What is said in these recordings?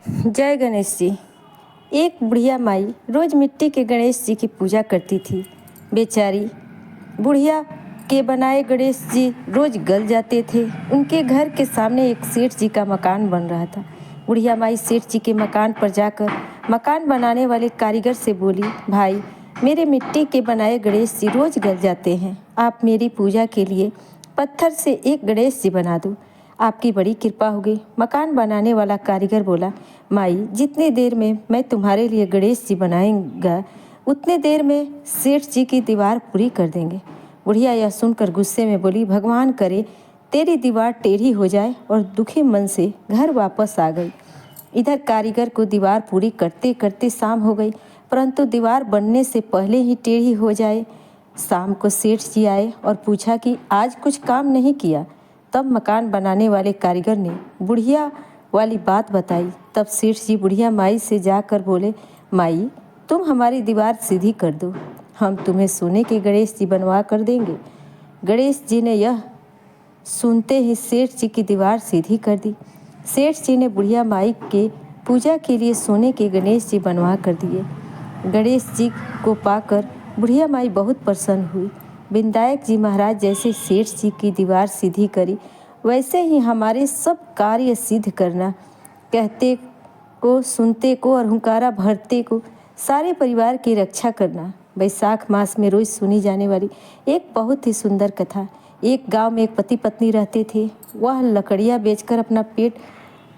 जय गणेश जी। एक बुढ़िया माई रोज मिट्टी के गणेश जी की पूजा करती थी। बेचारी बुढ़िया के बनाए गणेश जी रोज गल जाते थे। उनके घर के सामने एक सेठ जी का मकान बन रहा था। बुढ़िया माई सेठ जी के मकान पर जाकर मकान बनाने वाले कारीगर से बोली, भाई मेरे मिट्टी के बनाए गणेश जी रोज गल जाते हैं, आप मेरी पूजा के लिए पत्थर से एक गणेश जी बना दो, आपकी बड़ी कृपा होगी। मकान बनाने वाला कारीगर बोला, माई जितनी देर में मैं तुम्हारे लिए गणेश जी बनाएगा उतने देर में सेठ जी की दीवार पूरी कर देंगे। बुढ़िया यह सुनकर गुस्से में बोली, भगवान करे तेरी दीवार टेढ़ी हो जाए, और दुखी मन से घर वापस आ गई। इधर कारीगर को दीवार पूरी करते करते शाम हो गई, परंतु दीवार बनने से पहले ही टेढ़ी हो जाए। शाम को सेठ जी आए और पूछा कि आज कुछ काम नहीं किया। तब मकान बनाने वाले कारीगर ने बुढ़िया वाली बात बताई। तब सेठ जी बुढ़िया माई से जाकर बोले, माई तुम हमारी दीवार सीधी कर दो, हम तुम्हें सोने के गणेश जी बनवा कर देंगे। गणेश जी ने यह सुनते ही सेठ जी की दीवार सीधी कर दी। सेठ जी ने बुढ़िया माई के पूजा के लिए सोने के गणेश जी बनवा कर दिए। गणेश जी को पाकर बुढ़िया माई बहुत प्रसन्न हुई। विनायक जी महाराज जैसे सेठ जी की दीवार सीधी करी, वैसे ही हमारे सब कार्य सिद्ध करना। कहते को, सुनते को और हुंकारा भरते को, सारे परिवार की रक्षा करना। वैशाख मास में रोज सुनी जाने वाली एक बहुत ही सुंदर कथा। एक गांव में एक पति पत्नी रहते थे। वह लकड़ियां बेचकर अपना पेट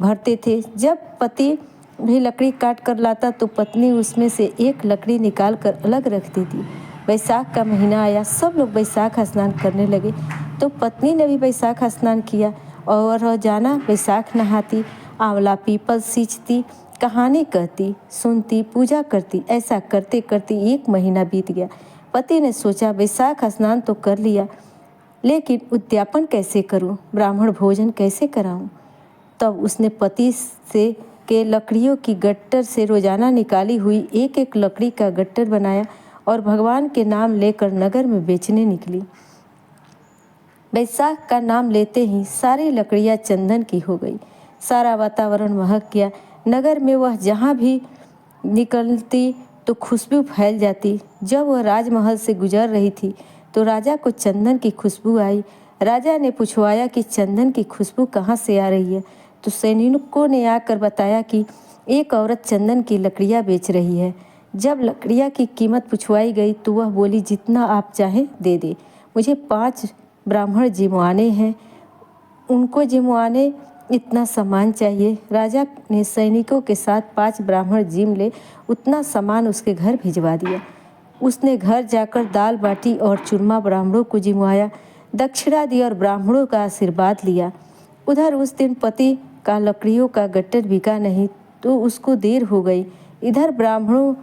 भरते थे। जब पति भी लकड़ी काट कर लाता तो पत्नी उसमें से एक लकड़ी निकाल कर अलग रखती थी। वैशाख का महीना आया, सब लोग वैशाख स्नान करने लगे, तो पत्नी ने भी वैशाख स्नान किया और रोजाना वैशाख नहाती, आंवला पीपल सींचती, कहानी कहती, सुनती, पूजा करती। ऐसा करते करते एक महीना बीत गया। पति ने सोचा वैशाख स्नान तो कर लिया, लेकिन उद्यापन कैसे करूं, ब्राह्मण भोजन कैसे कराऊं। तब उसने पति से के लकड़ियों की गट्टर से रोजाना निकाली हुई एक एक लकड़ी का गट्टर बनाया और भगवान के नाम लेकर नगर में बेचने निकली। वैशाख का नाम लेते ही सारी लकड़ियां चंदन की हो गई। सारा वातावरण महक गया। नगर में वह जहाँ भी निकलती तो खुशबू फैल जाती। जब वह राजमहल से गुजर रही थी तो राजा को चंदन की खुशबू आई। राजा ने पूछवाया कि चंदन की खुशबू कहाँ से आ रही है, तो सैनिकों ने आकर बताया कि एक औरत चंदन की लकड़ियाँ बेच रही है। जब लकड़ियाँ की कीमत पूछवाई गई तो वह बोली, जितना आप चाहें दे दे, मुझे 5 ब्राह्मण जिमवाने हैं, उनको जिमवाने इतना सामान चाहिए। राजा ने सैनिकों के साथ 5 ब्राह्मण जिम ले उतना सामान उसके घर भिजवा दिया। उसने घर जाकर दाल बाटी और चूरमा ब्राह्मणों को जिमवाया, दक्षिणा दी और ब्राह्मणों का आशीर्वाद लिया। उधर उस दिन पति का लकड़ियों का गट्टर बिका नहीं तो उसको देर हो गई। इधर ब्राह्मणों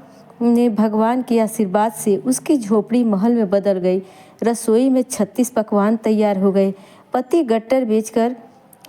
ने भगवान के आशीर्वाद से उसकी झोपड़ी महल में बदल गई। रसोई में 36 पकवान तैयार हो गए। पति गट्टर बेचकर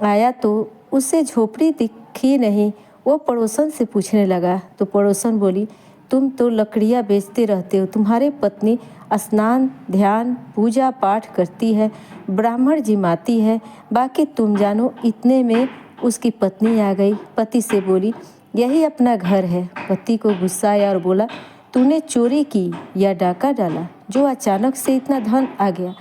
आया तो उसे झोपड़ी दिखी नहीं। वो पड़ोसन से पूछने लगा तो पड़ोसन बोली, तुम तो लकड़ियाँ बेचते रहते हो, तुम्हारे पत्नी स्नान ध्यान पूजा पाठ करती है, ब्राह्मण जिमाती है, बाकी तुम जानो। इतने में उसकी पत्नी आ गई। पति से बोली, यही अपना घर है। पति को गुस्सा आया और बोला, तूने चोरी की या डाका डाला जो अचानक से इतना धन आ गया।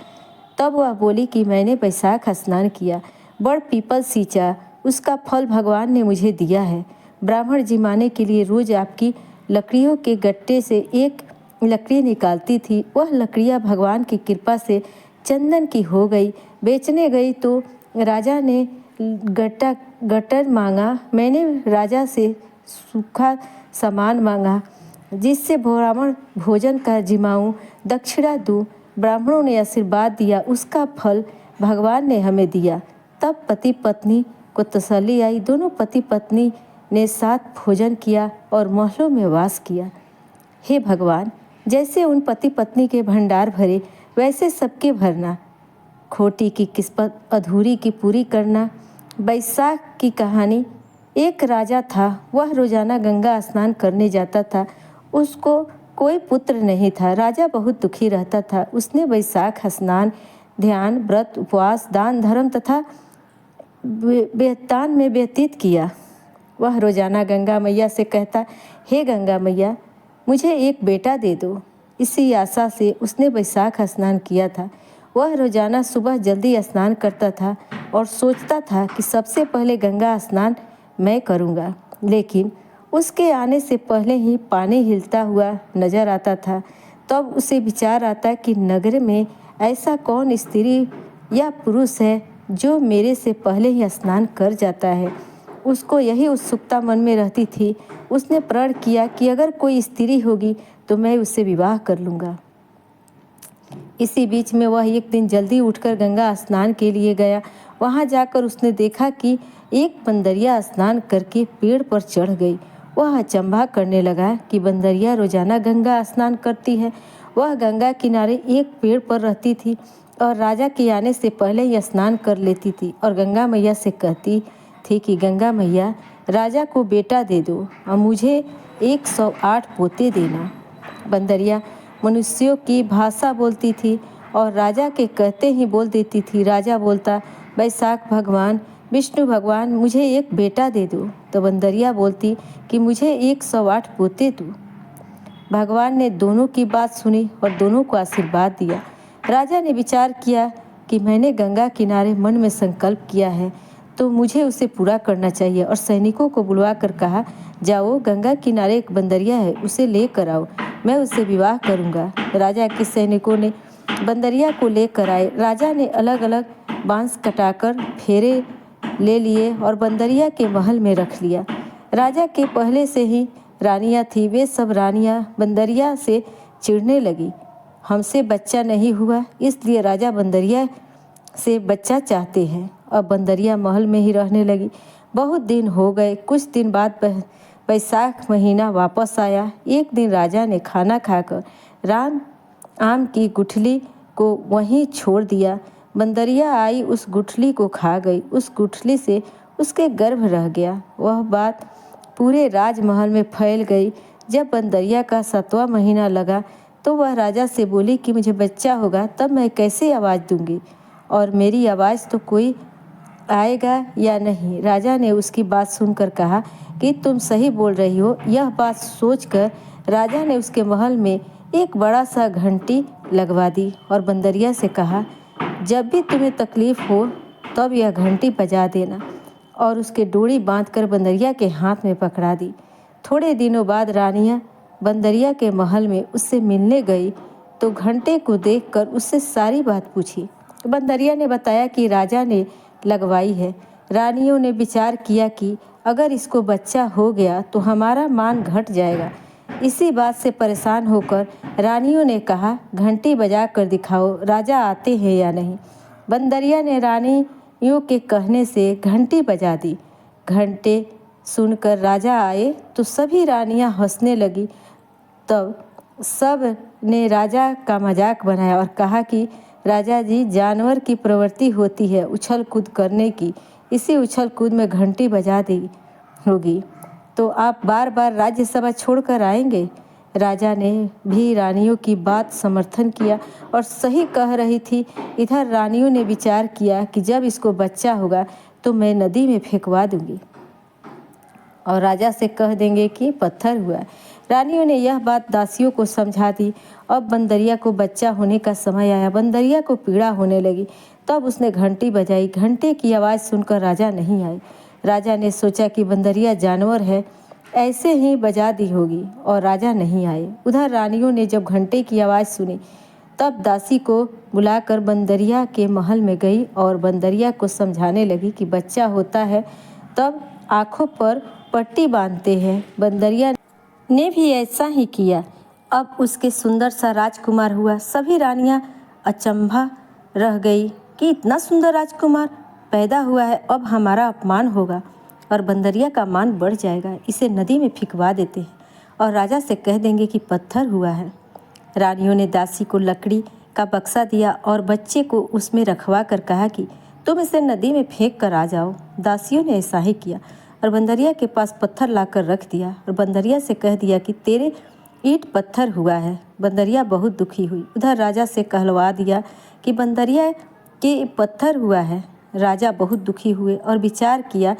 तब वह बोली कि मैंने वैशाख स्नान किया, बड़ पीपल सींचा, उसका फल भगवान ने मुझे दिया है। ब्राह्मण जिमाने के लिए रोज आपकी लकड़ियों के गट्टे से एक लकड़ी निकालती थी। वह लकड़ियाँ भगवान की कृपा से चंदन की हो गई। बेचने गई तो राजा ने गट्टर मांगा। मैंने राजा से सूखा सामान मांगा जिससे ब्राह्मण भोजन का जिमाऊं, दक्षिणा दूं। ब्राह्मणों ने आशीर्वाद दिया, उसका फल भगवान ने हमें दिया। तब पति पत्नी को तसल्ली आई। दोनों पति पत्नी ने साथ भोजन किया और महलों में वास किया। हे भगवान, जैसे उन पति पत्नी के भंडार भरे वैसे सबके भरना, खोटी की किस्मत अधूरी की पूरी करना। वैशाख की कहानी। एक राजा था, वह रोजाना गंगा स्नान करने जाता था। उसको कोई पुत्र नहीं था। राजा बहुत दुखी रहता था। उसने वैशाख स्नान ध्यान व्रत उपवास दान धर्म तथा बेहतान में व्यतीत किया। वह रोजाना गंगा मैया से कहता, हे गंगा मैया, मुझे एक बेटा दे दो। इसी आशा से उसने वैशाख स्नान किया था। वह रोजाना सुबह जल्दी स्नान करता था और सोचता था कि सबसे पहले गंगा स्नान मैं करूँगा, लेकिन उसके आने से पहले ही पानी हिलता हुआ नजर आता था। तब उसे विचार आता कि नगर में ऐसा कौन स्त्री या पुरुष है जो मेरे से पहले ही स्नान कर जाता है। उसको यही उत्सुकता मन में रहती थी। उसने प्रण किया कि अगर कोई स्त्री होगी तो मैं उससे विवाह कर लूँगा। इसी बीच में वह एक दिन जल्दी उठकर गंगा स्नान के लिए गया। वहां जाकर उसने देखा कि एक बंदरिया स्नान करके पेड़ पर चढ़ गई। वह अचंभा करने लगा कि बंदरिया रोजाना गंगा स्नान करती है। वह गंगा किनारे एक पेड़ पर रहती थी और राजा के आने से पहले ही स्नान कर लेती थी और गंगा मैया से कहती थी कि गंगा मैया, राजा को बेटा दे दो और मुझे 108 पोते देना। बंदरिया मनुष्यों की भाषा बोलती थी और राजा के कहते ही बोल देती थी। राजा बोलता, वैशाख भगवान, विष्णु भगवान, मुझे एक बेटा दे दो। तो बंदरिया बोलती कि मुझे 108 पोते दो। भगवान ने दोनों की बात सुनी और दोनों को आशीर्वाद दिया। राजा ने विचार किया कि मैंने गंगा किनारे मन में संकल्प किया है तो मुझे उसे पूरा करना चाहिए और सैनिकों को बुलवा कर कहा, जाओ गंगा किनारे एक बंदरिया है, उसे लेकर आओ, मैं उससे विवाह करूंगा। राजा के सैनिकों ने बंदरिया को लेकर आए। राजा ने अलग अलग बांस कटाकर फेरे ले लिए और बंदरिया के महल में रख लिया। राजा के पहले से ही रानियां थी। वे सब रानियां बंदरिया से चिढ़ने लगी। हमसे बच्चा नहीं हुआ, इसलिए राजा बंदरिया से बच्चा चाहते हैं। अब बंदरिया महल में ही रहने लगी। बहुत दिन हो गए। कुछ दिन बाद वैशाख महीना वापस आया। एक दिन राजा ने खाना खाकर राम आम की गुठली को वहीं छोड़ दिया। बंदरिया आई, उस गुठली को खा गई। उस गुठली से उसके गर्भ रह गया। वह बात पूरे राजमहल में फैल गई। जब बंदरिया का 7वां महीना लगा तो वह राजा से बोली कि मुझे बच्चा होगा तब मैं कैसे आवाज़ दूंगी और मेरी आवाज़ तो कोई आएगा या नहीं। राजा ने उसकी बात सुनकर कहा कि तुम सही बोल रही हो। यह बात सोचकर राजा ने उसके महल में एक बड़ा सा घंटी लगवा दी और बंदरिया से कहा, जब भी तुम्हें तकलीफ हो तब यह घंटी बजा देना, और उसके डोरी बांधकर बंदरिया के हाथ में पकड़ा दी। थोड़े दिनों बाद रानियां बंदरिया के महल में उससे मिलने गई तो घंटे को देखकर उससे सारी बात पूछी। बंदरिया ने बताया कि राजा ने लगवाई है। रानियों ने विचार किया कि अगर इसको बच्चा हो गया तो हमारा मान घट जाएगा। इसी बात से परेशान होकर रानियों ने कहा, घंटी बजा कर दिखाओ, राजा आते हैं या नहीं। बंदरिया ने रानियों के कहने से घंटी बजा दी। घंटे सुनकर राजा आए तो सभी रानियां हंसने लगी। तब सब ने राजा का मजाक बनाया और कहा कि राजा जी, जानवर की प्रवृत्ति होती है उछल कूद करने की, इसी उछल कूद में घंटी बजा दी होगी तो आप बार बार राज्यसभा छोड़कर आएंगे। राजा ने भी रानियों की बात समर्थन किया और सही कह रही थी। इधर रानियों ने विचार किया कि जब इसको बच्चा होगा तो मैं नदी में फेंकवा दूंगी और राजा से कह देंगे कि पत्थर हुआ। रानियों ने यह बात दासियों को समझा दी। अब बंदरिया को बच्चा होने का समय आया। बंदरिया को पीड़ा होने लगी। तब उसने घंटी बजाई। घंटे की आवाज़ सुनकर राजा नहीं आए। राजा ने सोचा कि बंदरिया जानवर है, ऐसे ही बजा दी होगी, और राजा नहीं आए। उधर रानियों ने जब घंटे की आवाज़ सुनी तब दासी को बुलाकर बंदरिया के महल में गई और बंदरिया को समझाने लगी कि बच्चा होता है तब आँखों पर पट्टी बांधते हैं। बंदरिया ने भी ऐसा ही किया। अब उसके सुंदर सा राजकुमार हुआ। सभी रानियां अचंभा रह गई कि इतना सुंदर राजकुमार पैदा हुआ है, अब हमारा अपमान होगा और बंदरिया का मान बढ़ जाएगा। इसे नदी में फेंकवा देते हैं और राजा से कह देंगे कि पत्थर हुआ है। रानियों ने दासी को लकड़ी का बक्सा दिया और बच्चे को उसमें रखवा कर कहा कि तुम इसे नदी में फेंक कर आ जाओ। दासियों ने ऐसा ही किया और बंदरिया के पास पत्थर लाकर रख दिया और बंदरिया से कह दिया कि तेरे ईंट पत्थर हुआ है। बंदरिया बहुत दुखी हुई। उधर राजा से कहलवा दिया कि बंदरिया के पत्थर हुआ है। राजा बहुत दुखी हुए और विचार किया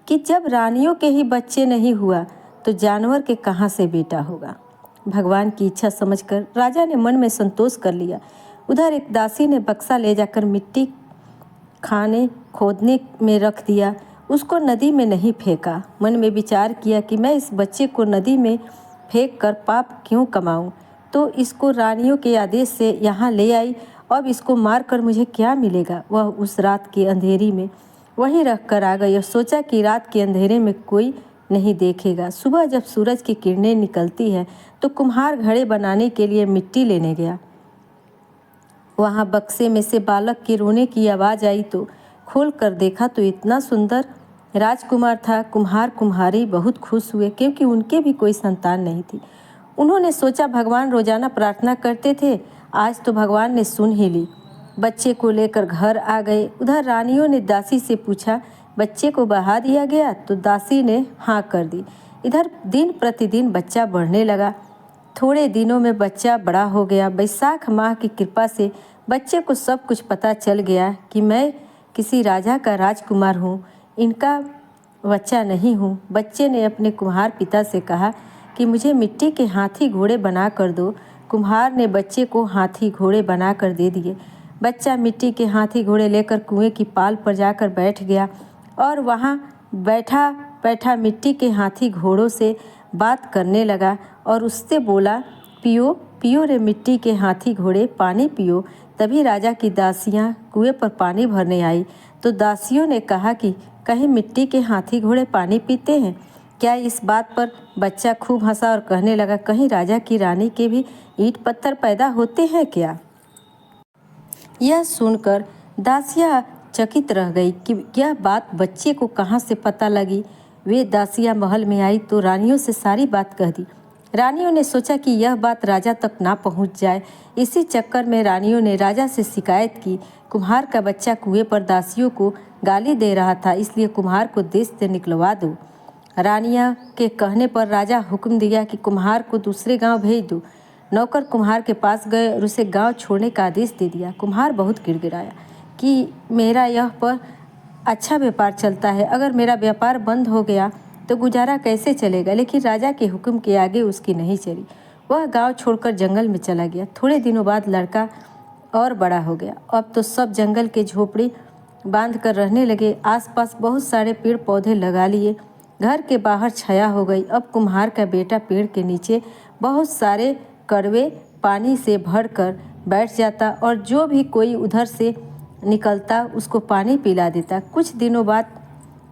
कि जब रानियों के ही बच्चे नहीं हुआ तो जानवर के कहाँ से बेटा होगा। भगवान की इच्छा समझकर राजा ने मन में संतोष कर लिया। उधर एक दासी ने बक्सा ले जाकर मिट्टी खाने खोदने में रख दिया। उसको नदी में नहीं फेंका। मन में विचार किया कि मैं इस बच्चे को नदी में फेंक कर पाप क्यों कमाऊं, तो इसको रानियों के आदेश से यहाँ ले आई। अब इसको मार कर मुझे क्या मिलेगा। वह उस रात के अंधेरी में वहीं रख कर आ गई और सोचा कि रात के अंधेरे में कोई नहीं देखेगा। सुबह जब सूरज की किरणें निकलती है तो कुम्हार घड़े बनाने के लिए मिट्टी लेने गया। वहाँ बक्से में से बालक के रोने की आवाज़ आई तो खोल कर देखा तो इतना सुंदर राजकुमार था। कुम्हार कुम्हारी बहुत खुश हुए क्योंकि उनके भी कोई संतान नहीं थी। उन्होंने सोचा भगवान रोजाना प्रार्थना करते थे, आज तो भगवान ने सुन ही ली। बच्चे को लेकर घर आ गए। उधर रानियों ने दासी से पूछा, बच्चे को बहा दिया गया? तो दासी ने हाँ कर दी। इधर दिन प्रतिदिन बच्चा बढ़ने लगा। थोड़े दिनों में बच्चा बड़ा हो गया। बैसाख माह की कृपा से बच्चे को सब कुछ पता चल गया कि मैं किसी राजा का राजकुमार हूँ, इनका बच्चा नहीं हूँ। बच्चे ने अपने कुम्हार पिता से कहा कि मुझे मिट्टी के हाथी घोड़े बना कर दो। कुम्हार ने बच्चे को हाथी घोड़े बना कर दे दिए। बच्चा मिट्टी के हाथी घोड़े लेकर कुएं की पाल पर जाकर बैठ गया और वहाँ बैठा बैठा मिट्टी के हाथी घोड़ों से बात करने लगा और उससे बोला, पियो पियो रे मिट्टी के हाथी घोड़े, पानी पियो। तभी राजा की दासियां कुएं पर पानी भरने आई तो दासियों ने कहा कि कहीं मिट्टी के हाथी घोड़े पानी पीते हैं क्या। इस बात पर बच्चा खूब हंसा और कहने लगा, कहीं राजा की रानी के भी ईंट पत्थर पैदा होते हैं क्या। यह सुनकर दासियां चकित रह गई कि यह बात बच्चे को कहाँ से पता लगी। वे दासियां महल में आई तो रानियों से सारी बात कह दी। रानियों ने सोचा कि यह बात राजा तक ना पहुंच जाए। इसी चक्कर में रानियों ने राजा से शिकायत की। कुम्हार का बच्चा कुएं पर दासियों को गाली दे रहा था, इसलिए कुम्हार को देश से निकलवा दो। रानिया के कहने पर राजा हुक्म दिया कि कुम्हार को दूसरे गांव भेज दो। नौकर कुम्हार के पास गए और उसे गांव छोड़ने का आदेश दे दिया। कुम्हार बहुत गिड़गिड़ाया कि मेरा यह पर अच्छा व्यापार चलता है, अगर मेरा व्यापार बंद हो गया तो गुजारा कैसे चलेगा। लेकिन राजा के हुक्म के आगे उसकी नहीं चली। वह गांव छोड़कर जंगल में चला गया। थोड़े दिनों बाद लड़का और बड़ा हो गया। अब तो सब जंगल के झोपड़ी बांध कर रहने लगे। आसपास बहुत सारे पेड़ पौधे लगा लिए। घर के बाहर छाया हो गई। अब कुम्हार का बेटा पेड़ के नीचे बहुत सारे कड़वे पानी से भर कर बैठ जाता और जो भी कोई उधर से निकलता उसको पानी पिला देता। कुछ दिनों बाद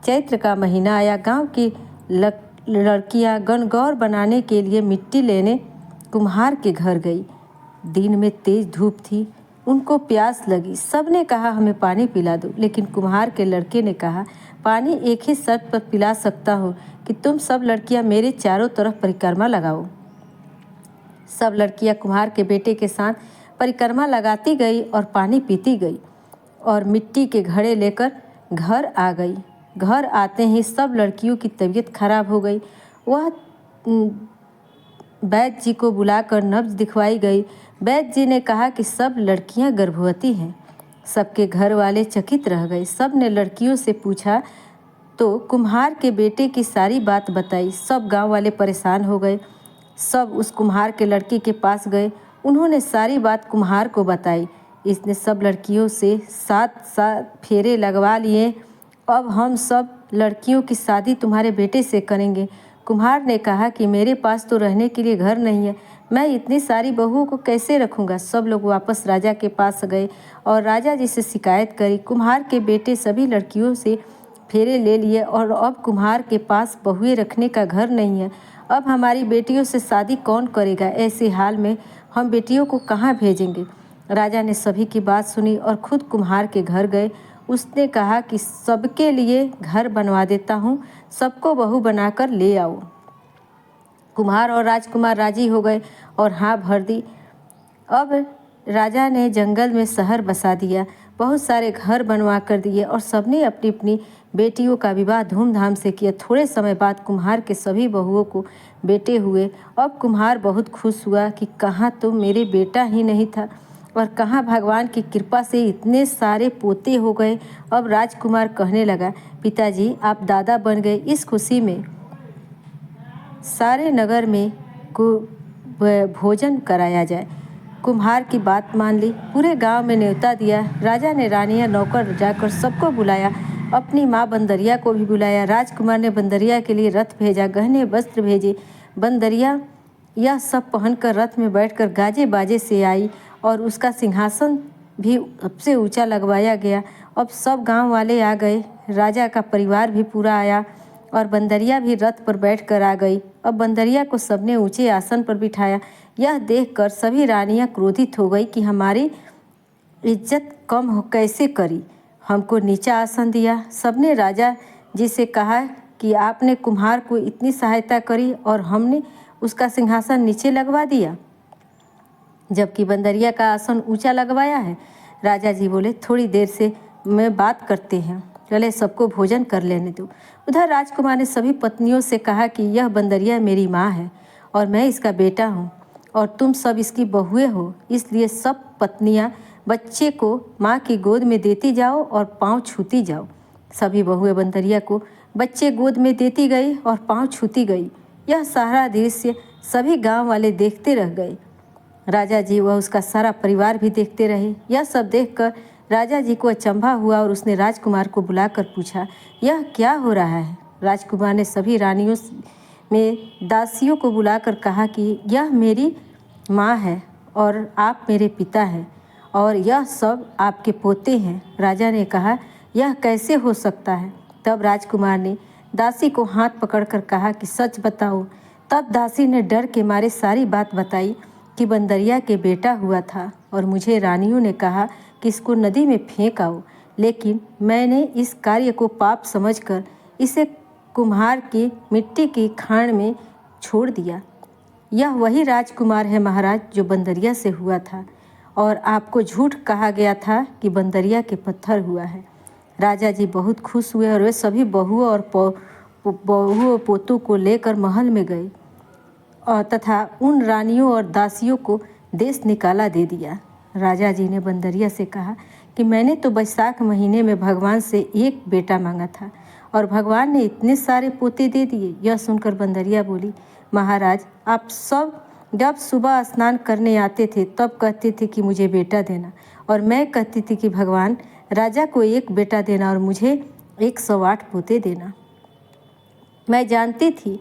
चैत्र का महीना आया। गांव की लड़कियां गणगौर बनाने के लिए मिट्टी लेने कुम्हार के घर गई। दिन में तेज धूप थी, उनको प्यास लगी। सब ने कहा हमें पानी पिला दो, लेकिन कुम्हार के लड़के ने कहा पानी एक ही शर्त पर पिला सकता हूँ कि तुम सब लड़कियां मेरे चारों तरफ परिक्रमा लगाओ। सब लड़कियां कुम्हार के बेटे के साथ परिक्रमा लगाती गई और पानी पीती गई और मिट्टी के घड़े लेकर घर आ गई। घर आते ही सब लड़कियों की तबीयत खराब हो गई। वह वैद्य जी को बुलाकर नब्ज दिखवाई गई। वैद्य जी ने कहा कि सब लड़कियां गर्भवती हैं। सबके घर वाले चकित रह गए। सब ने लड़कियों से पूछा तो कुम्हार के बेटे की सारी बात बताई। सब गांव वाले परेशान हो गए। सब उस कुम्हार के लड़के के पास गए। उन्होंने सारी बात कुम्हार को बताई। इसने सब लड़कियों से 7 फेरे लगवा लिए। अब हम सब लड़कियों की शादी तुम्हारे बेटे से करेंगे। कुम्हार ने कहा कि मेरे पास तो रहने के लिए घर नहीं है, मैं इतनी सारी बहुओं को कैसे रखूंगा। सब लोग वापस राजा के पास गए और राजा जी से शिकायत करी। कुम्हार के बेटे सभी लड़कियों से फेरे ले लिए और अब कुम्हार के पास बहुएं रखने का घर नहीं है। अब हमारी बेटियों से शादी कौन करेगा। ऐसे हाल में हम बेटियों को कहाँ भेजेंगे। राजा ने सभी की बात सुनी और खुद कुम्हार के घर गए। उसने कहा कि सबके लिए घर बनवा देता हूँ, सबको बहू बनाकर ले आओ। कुम्हार और राजकुमार राजी हो गए और हाँ भर दी। अब राजा ने जंगल में शहर बसा दिया, बहुत सारे घर बनवा कर दिए और सबने अपनी अपनी बेटियों का विवाह धूमधाम से किया। थोड़े समय बाद कुम्हार के सभी बहुओं को बेटे हुए। अब कुम्हार बहुत खुश हुआ कि कहाँ तो मेरे बेटा ही नहीं था। और कहाँ भगवान की कृपा से इतने सारे पोते हो गए। अब राजकुमार कहने लगा, पिताजी आप दादा बन गए, इस खुशी में सारे नगर में को भोजन कराया जाए। कुम्हार की बात मान ली, पूरे गांव में न्योता दिया। राजा ने रानियां नौकर जाकर सबको बुलाया, अपनी माँ बंदरिया को भी बुलाया। राजकुमार ने बंदरिया के लिए रथ भेजा, गहने वस्त्र भेजे। बंदरिया यह सब पहनकर रथ में बैठकर गाजे बाजे से आई और उसका सिंहासन भी सबसे ऊंचा लगवाया गया। अब सब गांव वाले आ गए, राजा का परिवार भी पूरा आया और बंदरिया भी रथ पर बैठकर आ गई। अब बंदरिया को सबने ऊंचे आसन पर बिठाया। यह देखकर सभी रानियां क्रोधित हो गई कि हमारी इज्जत कम हो कैसे करी, हमको नीचा आसन दिया। सबने राजा जी से कहा कि आपने कुम्हार को इतनी सहायता करी और हमने उसका सिंहासन नीचे लगवा दिया, जबकि बंदरिया का आसन ऊंचा लगवाया है। राजा जी बोले, थोड़ी देर से मैं बात करते हैं, पहले सबको भोजन कर लेने दो। उधर राजकुमार ने सभी पत्नियों से कहा कि यह बंदरिया मेरी माँ है और मैं इसका बेटा हूँ और तुम सब इसकी बहुएं हो, इसलिए सब पत्नियाँ बच्चे को माँ की गोद में देती जाओ और पाँव छूती जाओ। सभी बहुएं बंदरिया को बच्चे गोद में देती गई और पाँव छूती गई। यह सारा दृश्य सभी गांव वाले देखते रह गए। राजा जी व उसका सारा परिवार भी देखते रहे। यह सब देखकर राजा जी को अचंभा हुआ और उसने राजकुमार को बुलाकर पूछा, यह क्या हो रहा है। राजकुमार ने सभी रानियों में दासियों को बुलाकर कहा कि यह मेरी माँ है और आप मेरे पिता हैं और यह सब आपके पोते हैं। राजा ने कहा, यह कैसे हो सकता है। तब राजकुमार ने दासी को हाथ पकड़कर कहा कि सच बताओ। तब दासी ने डर के मारे सारी बात बताई कि बंदरिया के बेटा हुआ था और मुझे रानियों ने कहा कि इसको नदी में फेंक आओ, लेकिन मैंने इस कार्य को पाप समझकर इसे कुम्हार की मिट्टी की खान में छोड़ दिया। यह वही राजकुमार है महाराज जो बंदरिया से हुआ था और आपको झूठ कहा गया था कि बंदरिया के पत्थर हुआ है। राजा जी बहुत खुश हुए और वे सभी बहुओं और पोतों को लेकर महल में गए और तथा उन रानियों और दासियों को देश निकाला दे दिया। राजा जी ने बंदरिया से कहा कि मैंने तो बैसाख महीने में भगवान से एक बेटा मांगा था और भगवान ने इतने सारे पोते दे दिए। यह सुनकर बंदरिया बोली, महाराज आप सब जब सुबह स्नान करने आते थे तब कहते थे कि मुझे बेटा देना और मैं कहती थी कि भगवान राजा को एक बेटा देना और मुझे 108 पोते देना। मैं जानती थी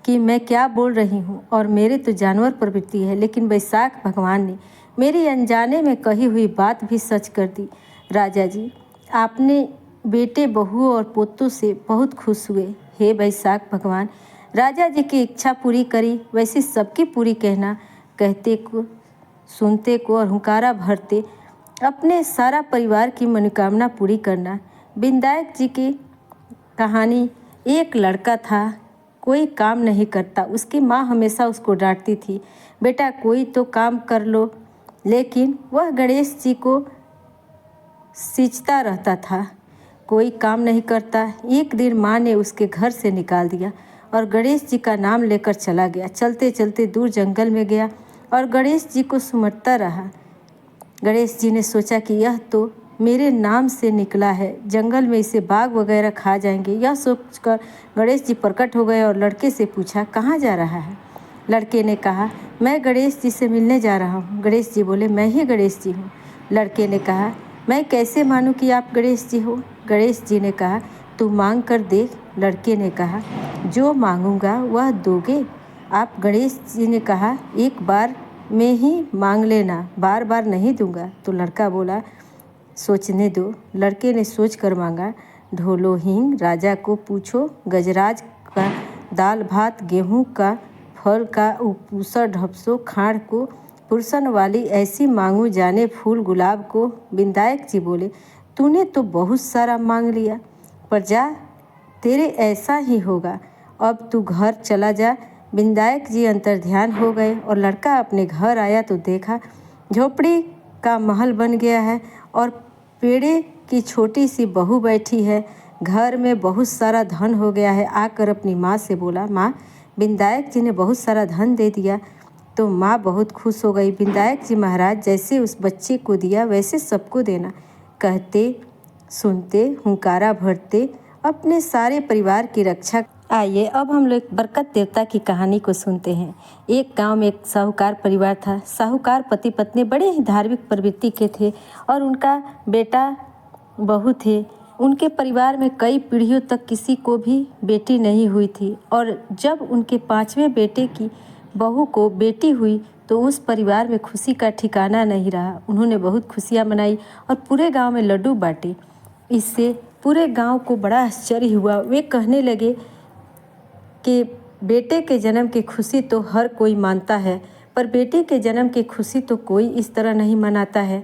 कि मैं क्या बोल रही हूँ और मेरे तो जानवर प्रवृत्ति है, लेकिन बैसाख भगवान ने मेरी अनजाने में कही हुई बात भी सच कर दी। राजा जी आपने बेटे बहुओं और पोतों से बहुत खुश हुए। हे बैसाख भगवान, राजा जी की इच्छा पूरी करी वैसी सबकी पूरी कहना, कहते को सुनते को और हुंकारा भरते अपने सारा परिवार की मनोकामना पूरी करना। विनायक जी की कहानी, एक लड़का था, कोई काम नहीं करता, उसकी माँ हमेशा उसको डांटती थी, बेटा कोई तो काम कर लो, लेकिन वह गणेश जी को सींचता रहता था, कोई काम नहीं करता। एक दिन माँ ने उसके घर से निकाल दिया और गणेश जी का नाम लेकर चला गया। चलते चलते दूर जंगल में गया और गणेश जी को सुमटता रहा। गणेश जी ने सोचा कि यह तो मेरे नाम से निकला है, जंगल में इसे बाघ वगैरह खा जाएंगे। यह सोचकर गणेश जी प्रकट हो गए और लड़के से पूछा, कहाँ जा रहा है। लड़के ने कहा, मैं गणेश जी से मिलने जा रहा हूँ। गणेश जी बोले, मैं ही गणेश जी हूँ। लड़के ने कहा, मैं कैसे मानूं कि आप गणेश जी हो। गणेश जी ने कहा, तू मांग कर देख। लड़के ने कहा, जो मांगूंगा वह दोगे आप। गणेश जी ने कहा, एक बार में ही मांग लेना, बार बार नहीं दूंगा। तो लड़का बोला, सोचने दो। लड़के ने सोच कर मांगा, ढोलो हींग, राजा को पूछो, गजराज का दाल भात, गेहूं का फल का ऊपर ढपसो, खाड़ को पुरसन वाली ऐसी मांगू जाने फूल गुलाब को। विनायक जी बोले, तूने तो बहुत सारा मांग लिया, पर जा तेरे ऐसा ही होगा, अब तू घर चला जा। विनायक जी अंतर्ध्यान हो गए और लड़का अपने घर आया तो देखा झोपड़ी का महल बन गया है और पेड़े की छोटी सी बहू बैठी है। घर में बहुत सारा धन हो गया है। आकर अपनी माँ से बोला, माँ विनायक जी ने बहुत सारा धन दे दिया, तो माँ बहुत खुश हो गई। विनायक जी महाराज जैसे उस बच्चे को दिया वैसे सबको देना कहते, सुनते, हुंकारा भरते, अपने सारे परिवार की रक्षा। आइए अब हम लोग बरकत देवता की कहानी को सुनते हैं। एक गांव में एक साहूकार परिवार था। साहूकार पति पत्नी बड़े ही धार्मिक प्रवृत्ति के थे और उनका बेटा बहू थे। उनके परिवार में कई पीढ़ियों तक किसी को भी बेटी नहीं हुई थी और जब उनके 5वें बेटे की बहू को बेटी हुई तो उस परिवार में खुशी का ठिकाना नहीं रहा। उन्होंने बहुत खुशियाँ मनाई और पूरे गांव में लड्डू बांटे। इससे पूरे गांव को बड़ा आश्चर्य हुआ। वे कहने लगे कि बेटे के जन्म की खुशी तो हर कोई मानता है, पर बेटे के जन्म की खुशी तो कोई इस तरह नहीं मनाता है।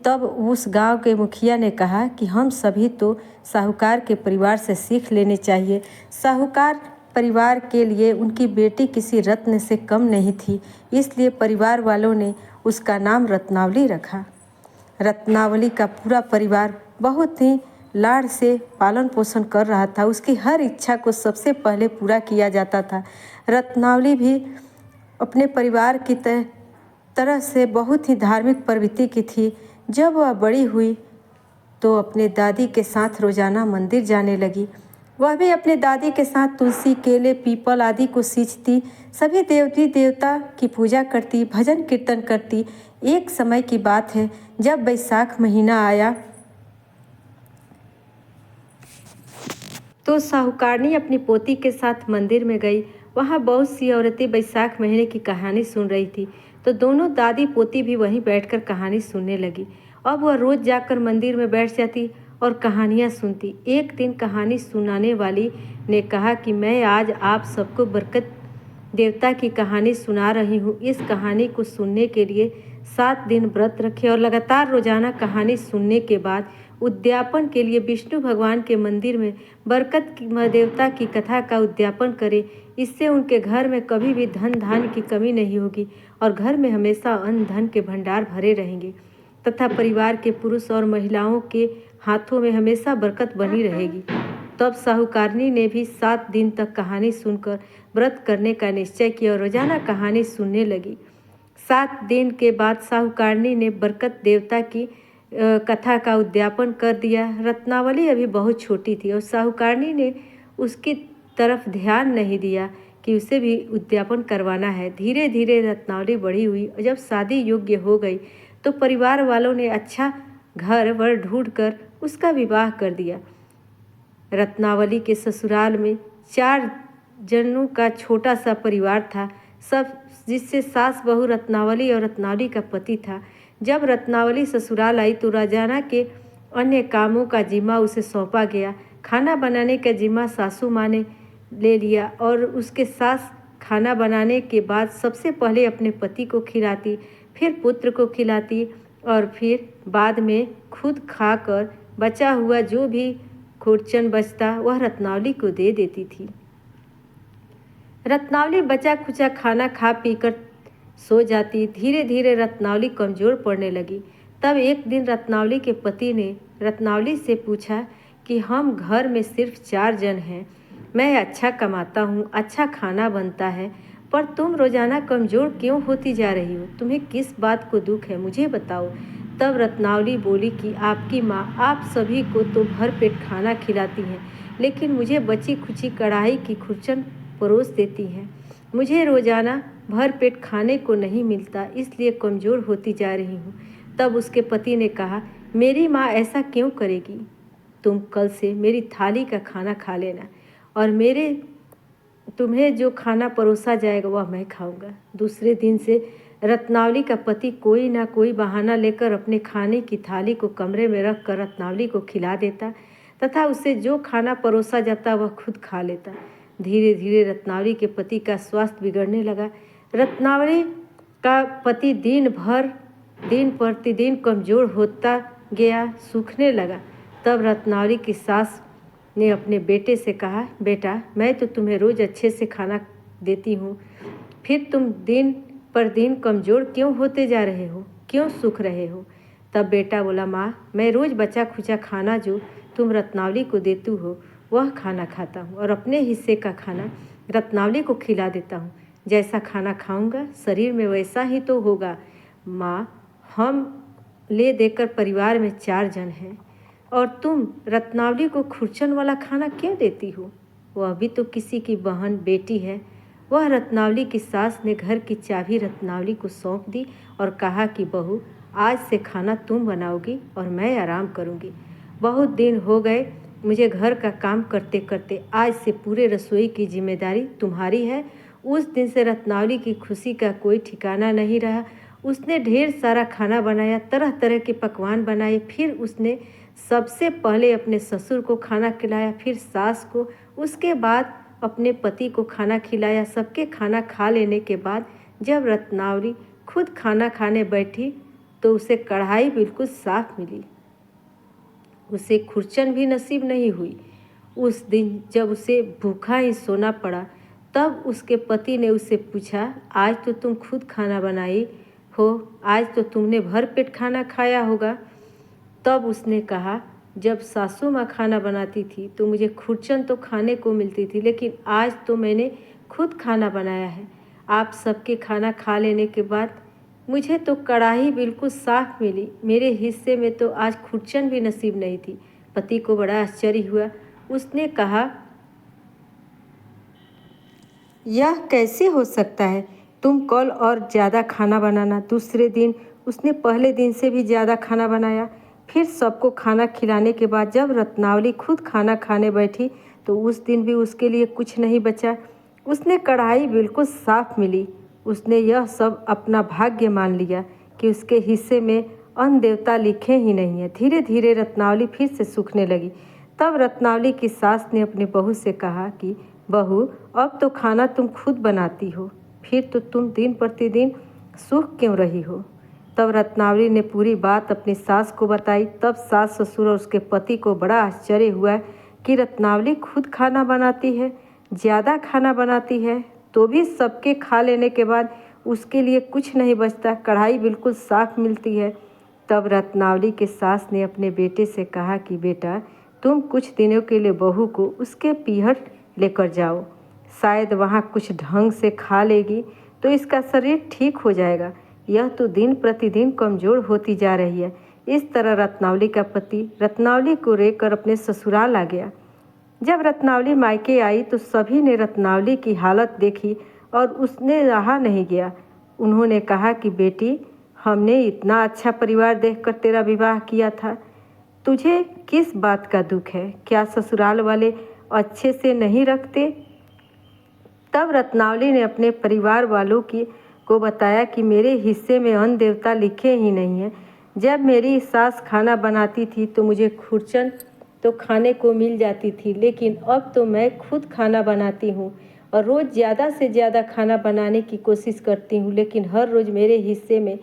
तब उस गांव के मुखिया ने कहा कि हम सभी तो साहूकार के परिवार से सीख लेने चाहिए। साहूकार परिवार के लिए उनकी बेटी किसी रत्न से कम नहीं थी, इसलिए परिवार वालों ने उसका नाम रत्नावली रखा। रत्नावली का पूरा परिवार बहुत ही लाड़ से पालन पोषण कर रहा था। उसकी हर इच्छा को सबसे पहले पूरा किया जाता था। रत्नावली भी अपने परिवार की तरह से बहुत ही धार्मिक प्रवृत्ति की थी। जब वह बड़ी हुई तो अपने दादी के साथ रोजाना मंदिर जाने लगी। वह भी अपने दादी के साथ तुलसी, केले, पीपल आदि को सींचती, सभी देवी देवता की पूजा करती, भजन कीर्तन करती। एक समय की बात है, जब बैसाख महीना आया तो साहूकारनी अपनी पोती के साथ मंदिर में गई। वहाँ बहुत सी औरतें बैसाख महीने की कहानी सुन रही थी, तो दोनों दादी पोती भी वहीं बैठकर कहानी सुनने लगी। अब वह रोज जाकर मंदिर में बैठ जाती और कहानियाँ सुनती। एक दिन कहानी सुनाने वाली ने कहा कि मैं आज आप सबको बरकत देवता की कहानी सुना रही हूँ। इस कहानी को सुनने के लिए 7 दिन व्रत रखें और लगातार रोजाना कहानी सुनने के बाद उद्यापन के लिए विष्णु भगवान के मंदिर में बरकत देवता की कथा का उद्यापन करें। इससे उनके घर में कभी भी धन धान्य की कमी नहीं होगी और घर में हमेशा अन्न धन के भंडार भरे रहेंगे तथा परिवार के पुरुष और महिलाओं के हाथों में हमेशा बरकत बनी रहेगी। तब साहूकारनी ने भी 7 दिन तक कहानी सुनकर व्रत करने का निश्चय किया और रोजाना कहानी सुनने लगी। 7 दिन के बाद साहूकारनी ने बरकत देवता की कथा का उद्यापन कर दिया। रत्नावली अभी बहुत छोटी थी और साहूकारनी ने उसकी तरफ ध्यान नहीं दिया कि उसे भी उद्यापन करवाना है। धीरे धीरे रत्नावली बड़ी हुई और जब शादी योग्य हो गई तो परिवार वालों ने अच्छा घर वर ढूंढकर उसका विवाह कर दिया। रत्नावली के ससुराल में 4 जनों का छोटा सा परिवार था, सब जिससे सास बहू रत्नावली और रत्नावली का पति था। जब रत्नावली ससुराल आई तो रोजाना के अन्य कामों का जिम्मा उसे सौंपा गया। खाना बनाने का जिम्मा सासू माँ ने ले लिया और उसके सास खाना बनाने के बाद सबसे पहले अपने पति को खिलाती, फिर पुत्र को खिलाती और फिर बाद में खुद खाकर बचा हुआ जो भी खुरचन बचता वह रत्नावली को दे देती थी। रत्नावली बचा खुचा खाना खा पीकर सो जाती। धीरे धीरे रत्नावली कमज़ोर पड़ने लगी। तब एक दिन रत्नावली के पति ने रत्नावली से पूछा कि हम घर में सिर्फ 4 जन हैं, मैं अच्छा कमाता हूँ, अच्छा खाना बनता है, पर तुम रोजाना कमज़ोर क्यों होती जा रही हो? तुम्हें किस बात को दुख है, मुझे बताओ। तब रत्नावली बोली कि आपकी माँ आप सभी को तो भर पेट खाना खिलाती हैं, लेकिन मुझे बची खुची कढ़ाई की खुरचन परोस देती हैं। मुझे रोजाना भर पेट खाने को नहीं मिलता, इसलिए कमज़ोर होती जा रही हूँ। तब उसके पति ने कहा, मेरी माँ ऐसा क्यों करेगी? तुम कल से मेरी थाली का खाना खा लेना और तुम्हें जो खाना परोसा जाएगा वह मैं खाऊंगा। दूसरे दिन से रत्नावली का पति कोई ना कोई बहाना लेकर अपने खाने की थाली को कमरे में रख कर रत्नावली को खिला देता तथा उसे जो खाना परोसा जाता वह खुद खा लेता। धीरे धीरे रत्नावली के पति का स्वास्थ्य बिगड़ने लगा। रत्नावली का पति दिन प्रतिदिन कमज़ोर होता गया, सूखने लगा। तब रत्नावली की सास ने अपने बेटे से कहा, बेटा मैं तो तुम्हें रोज़ अच्छे से खाना देती हूँ, फिर तुम दिन पर दिन कमज़ोर क्यों होते जा रहे हो, क्यों सूख रहे हो? तब बेटा बोला, माँ मैं रोज़ बचा खुचा खाना जो तुम रत्नावली को देती हो वह खाना खाता हूँ और अपने हिस्से का खाना रत्नावली को खिला देता हूँ। जैसा खाना खाऊंगा शरीर में वैसा ही तो होगा। माँ, हम ले देकर परिवार में 4 जन हैं और तुम रत्नावली को खुरचन वाला खाना क्यों देती हो? वह भी तो किसी की बहन बेटी है। वह रत्नावली की सास ने घर की चाबी रत्नावली को सौंप दी और कहा कि बहू, आज से खाना तुम बनाओगी और मैं आराम करूँगी। बहुत दिन हो गए मुझे घर का काम करते करते, आज से पूरे रसोई की जिम्मेदारी तुम्हारी है। उस दिन से रत्नावली की खुशी का कोई ठिकाना नहीं रहा। उसने ढेर सारा खाना बनाया, तरह तरह के पकवान बनाए। फिर उसने सबसे पहले अपने ससुर को खाना खिलाया, फिर सास को, उसके बाद अपने पति को खाना खिलाया। सबके खाना खा लेने के बाद जब रत्नावली खुद खाना खाने बैठी तो उसे कढ़ाई बिल्कुल साफ मिली। उसे खुरचन भी नसीब नहीं हुई। उस दिन जब उसे भूखा ही सोना पड़ा तब उसके पति ने उससे पूछा, आज तो तुम खुद खाना बनाई हो, आज तो तुमने भर पेट खाना खाया होगा। तब उसने कहा, जब सासू माँ खाना बनाती थी तो मुझे खुरचन तो खाने को मिलती थी, लेकिन आज तो मैंने खुद खाना बनाया है। आप सबके खाना खा लेने के बाद मुझे तो कढ़ाई बिल्कुल साफ मिली। मेरे हिस्से में तो आज खुरचन भी नसीब नहीं थी। पति को बड़ा आश्चर्य हुआ। उसने कहा, यह कैसे हो सकता है? तुम कल और ज़्यादा खाना बनाना। दूसरे दिन उसने पहले दिन से भी ज़्यादा खाना बनाया। फिर सबको खाना खिलाने के बाद जब रत्नावली खुद खाना खाने बैठी तो उस दिन भी उसके लिए कुछ नहीं बचा। उसने कढ़ाई बिल्कुल साफ मिली। उसने यह सब अपना भाग्य मान लिया कि उसके हिस्से में अन्न देवता लिखे ही नहीं है। धीरे धीरे रत्नावली फिर से सूखने लगी। तब रत्नावली की सास ने अपनी बहू से कहा कि बहू, अब तो खाना तुम खुद बनाती हो, फिर तो तुम दिन प्रतिदिन सूख क्यों रही हो? तब रत्नावली ने पूरी बात अपनी सास को बताई। तब सास, ससुर और उसके पति को बड़ा आश्चर्य हुआ कि रत्नावली खुद खाना बनाती है, ज़्यादा खाना बनाती है, तो भी सबके खा लेने के बाद उसके लिए कुछ नहीं बचता, कढ़ाई बिल्कुल साफ मिलती है। तब रत्नावली के सास ने अपने बेटे से कहा कि बेटा, तुम कुछ दिनों के लिए बहू को उसके पीहट लेकर जाओ, शायद वहाँ कुछ ढंग से खा लेगी तो इसका शरीर ठीक हो जाएगा। यह तो दिन प्रतिदिन कमज़ोर होती जा रही है। इस तरह रत्नावली का पति रत्नावली को लेकर अपने ससुराल आ गया। जब रत्नावली मायके आई तो सभी ने रत्नावली की हालत देखी और उसने रहा नहीं गया। उन्होंने कहा कि बेटी, हमने इतना अच्छा परिवार देखकर तेरा विवाह किया था, तुझे किस बात का दुख है? क्या ससुराल वाले अच्छे से नहीं रखते? तब रत्नावली ने अपने परिवार वालों को बताया कि मेरे हिस्से में अन्न देवता लिखे ही नहीं है। जब मेरी सास खाना बनाती थी तो मुझे खुरचन तो खाने को मिल जाती थी, लेकिन अब तो मैं खुद खाना बनाती हूँ और रोज़ ज़्यादा से ज़्यादा खाना बनाने की कोशिश करती हूँ, लेकिन हर रोज़ मेरे हिस्से में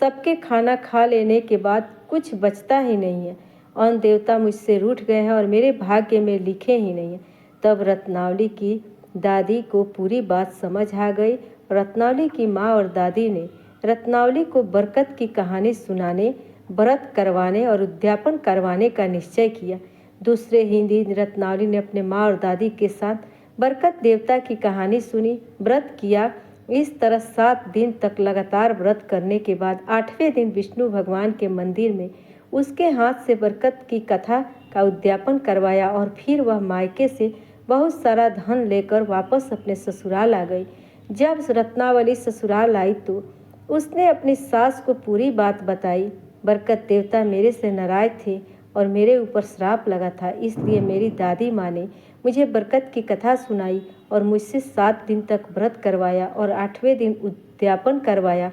सबके खाना खा लेने के बाद कुछ बचता ही नहीं है। अन्न देवता मुझसे रूठ गए हैं और मेरे भाग्य में लिखे ही नहीं है। तब रत्नावली की दादी को पूरी बात समझ आ गई। रत्नावली की माँ और दादी ने रत्नावली को बरकत की कहानी सुनाने, व्रत करवाने और उद्यापन करवाने का निश्चय किया। दूसरे ही दिन रत्नावली ने अपने माँ और दादी के साथ बरकत देवता की कहानी सुनी, व्रत किया। इस तरह 7 दिन तक लगातार व्रत करने के बाद 8वें दिन विष्णु भगवान के मंदिर में उसके हाथ से बरकत की कथा का उद्यापन करवाया और फिर वह मायके से बहुत सारा धन लेकर वापस अपने ससुराल आ गई। जब रत्नावली ससुराल आई तो उसने अपनी सास को पूरी बात बताई। बरकत देवता मेरे से नाराज थे और मेरे ऊपर श्राप लगा था, इसलिए मेरी दादी माँ ने मुझे बरकत की कथा सुनाई और मुझसे 7 दिन तक व्रत करवाया और 8वें दिन उद्यापन करवाया।